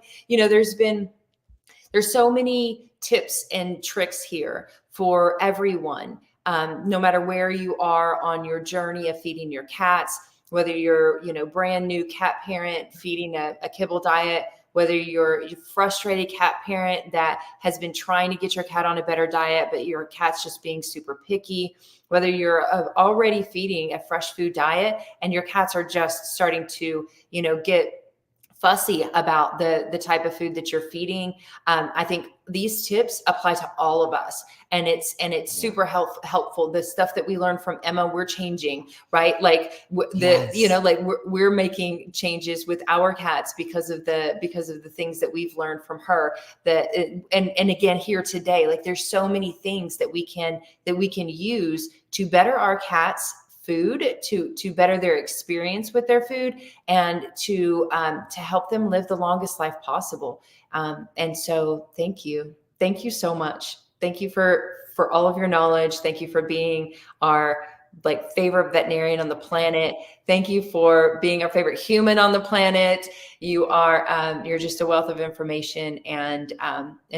there's so many tips and tricks here for everyone. No matter where you are on your journey of feeding your cats, whether you're, brand new cat parent feeding a kibble diet, whether you're a frustrated cat parent that has been trying to get your cat on a better diet, but your cat's just being super picky, whether you're already feeding a fresh food diet and your cats are just starting to, get fussy about the type of food that you're feeding. I think these tips apply to all of us, and it's super helpful. The stuff that we learned from Emma, we're changing, right? Like we're making changes with our cats because of the things that we've learned from her. And again here today, like there's so many things that we can use to better our cats' food, to better their experience with their food, and to help them live the longest life possible. And so thank you so much. Thank you for all of your knowledge. Thank you for being our favorite veterinarian on the planet. Thank you for being our favorite human on the planet. You are you're just a wealth of information and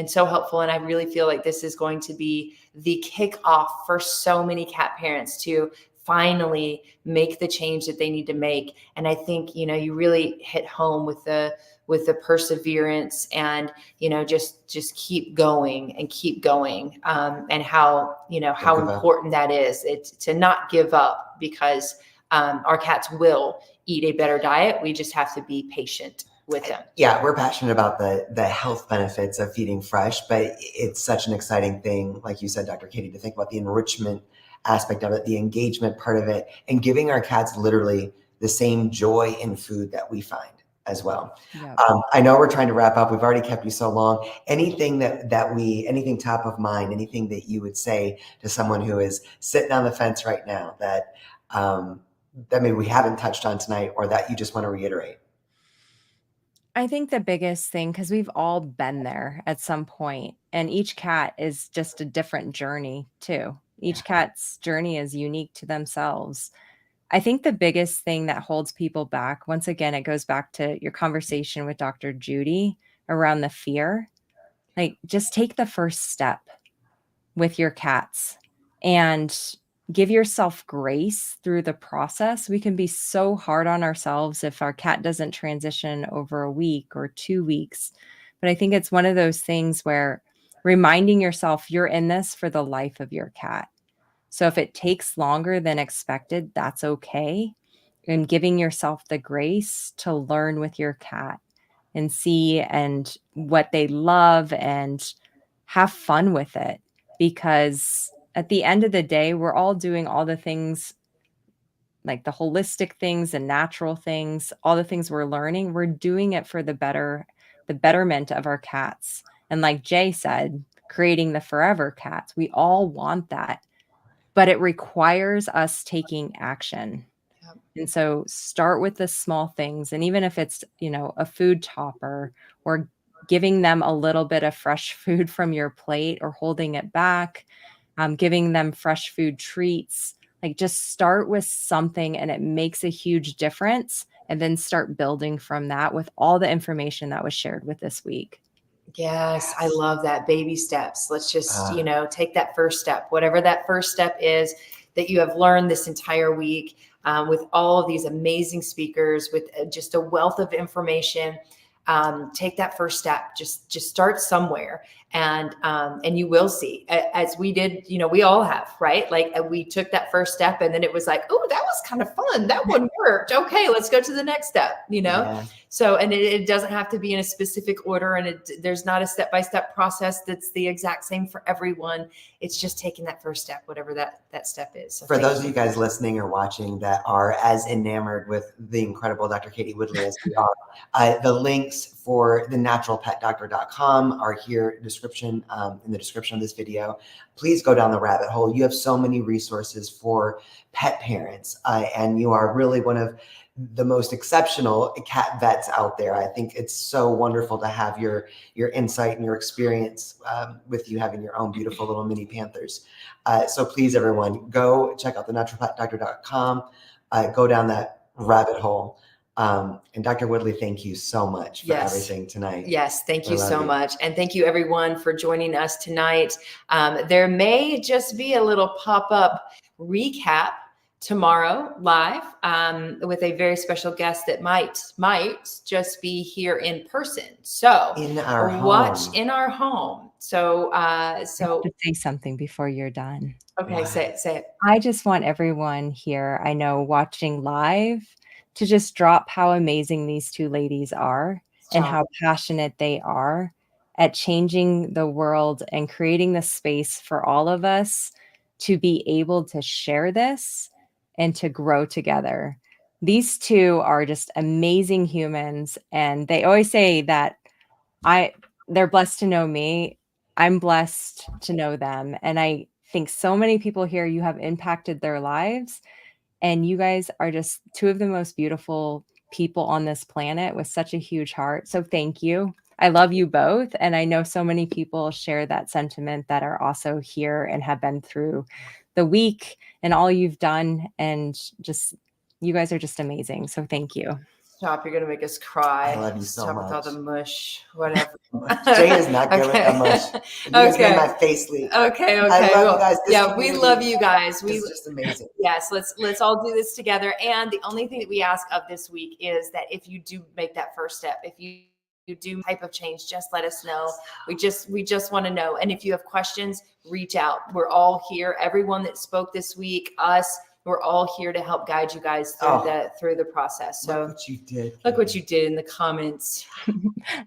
so helpful. And I really feel like this is going to be the kickoff for so many cat parents to finally make the change that they need to make. And I think, you really hit home with the perseverance and, just keep going and keep going. And how, how important that is. It's to not give up, because our cats will eat a better diet. We just have to be patient with them. Yeah, we're passionate about the health benefits of feeding fresh, but it's such an exciting thing, like you said, Dr. Katie, to think about the enrichment aspect of it, the engagement part of it, and giving our cats literally the same joy in food that we find as well. Yep. I know we're trying to wrap up. We've already kept you so long. Anything anything top of mind, anything that you would say to someone who is sitting on the fence right now that maybe we haven't touched on tonight, or that you just want to reiterate? I think the biggest thing, because we've all been there at some point, and each cat is just a different journey too. Each cat's journey is unique to themselves. I think the biggest thing that holds people back, once again, it goes back to your conversation with Dr. Judy around the fear. Like, just take the first step with your cats and give yourself grace through the process. We can be so hard on ourselves if our cat doesn't transition over a week or 2 weeks. But I think it's one of those things where reminding yourself you're in this for the life of your cat. So if it takes longer than expected, that's okay. And giving yourself the grace to learn with your cat and see and what they love and have fun with it. Because at the end of the day, we're all doing all the things like the holistic things and natural things, all the things we're learning, we're doing it for the betterment of our cats. And like Jay said, creating the forever cats, we all want that, but it requires us taking action. Yep. And so start with the small things. And even if it's, a food topper or giving them a little bit of fresh food from your plate or holding it back, giving them fresh food treats, like just start with something and it makes a huge difference. And then start building from that with all the information that was shared with this week. Yes, I love that. Baby steps. Let's just, take that first step, whatever that first step is that you have learned this entire week, with all of these amazing speakers, with just a wealth of information. Take that first step. Just start somewhere, and you will see, as we did. We all have, right? Like we took that first step, and then it was like, oh, that was kind of fun. That one worked. Okay, let's go to the next step. Yeah. So, and it doesn't have to be in a specific order, and there's not a step-by-step process that's the exact same for everyone. It's just taking that first step, whatever that step is. So for those of you guys listening or watching that are as enamored with the incredible Dr. Katie Woodley as we are, the links for the naturalpetdoctor.com are here in the description of this video. Please go down the rabbit hole. You have so many resources for pet parents, and you are really one of the most exceptional cat vets out there. I think it's so wonderful to have your insight and your experience with you having your own beautiful little mini Panthers. So please, everyone, go check out the naturalpetdoctor.com, go down that rabbit hole. And Dr. Woodley, thank you so much for everything tonight. Yes, thank you so much. And thank you everyone for joining us tonight. There may just be a little pop-up recap tomorrow live, with a very special guest that might just be here in person. So in our home. So I have to say something before you're done. Okay, say it. I just want everyone here, I know, watching live, to just drop how amazing these two ladies are and how passionate they are at changing the world and creating the space for all of us to be able to share this and to grow together. These two are just amazing humans. And they always say that they're blessed to know me. I'm blessed to know them. And I think so many people here, you have impacted their lives. And you guys are just two of the most beautiful people on this planet with such a huge heart. So thank you. I love you both. And I know so many people share that sentiment that are also here and have been through the week and all you've done. And just, you guys are just amazing. So thank you. Stop, you're going to make us cry. I love you so much. With all the mush, whatever. Jay is not good with the mush. You just made my face leak. Okay. I love you guys. We love you guys. This is just amazing. Yes, let's all do this together. And the only thing that we ask of this week is that if you do make that first step, if you do type of change, just let us know. We just want to know. And if you have questions, reach out. We're all here. Everyone that spoke this week, us, we're all here to help guide you guys through the process. So look what you did. Look what you did in the comments.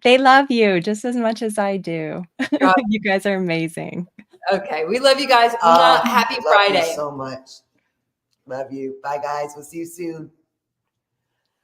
They love you just as much as I do. You guys are amazing. Okay. We love you guys. Happy Friday. Love you so much. Love you. Bye, guys. We'll see you soon.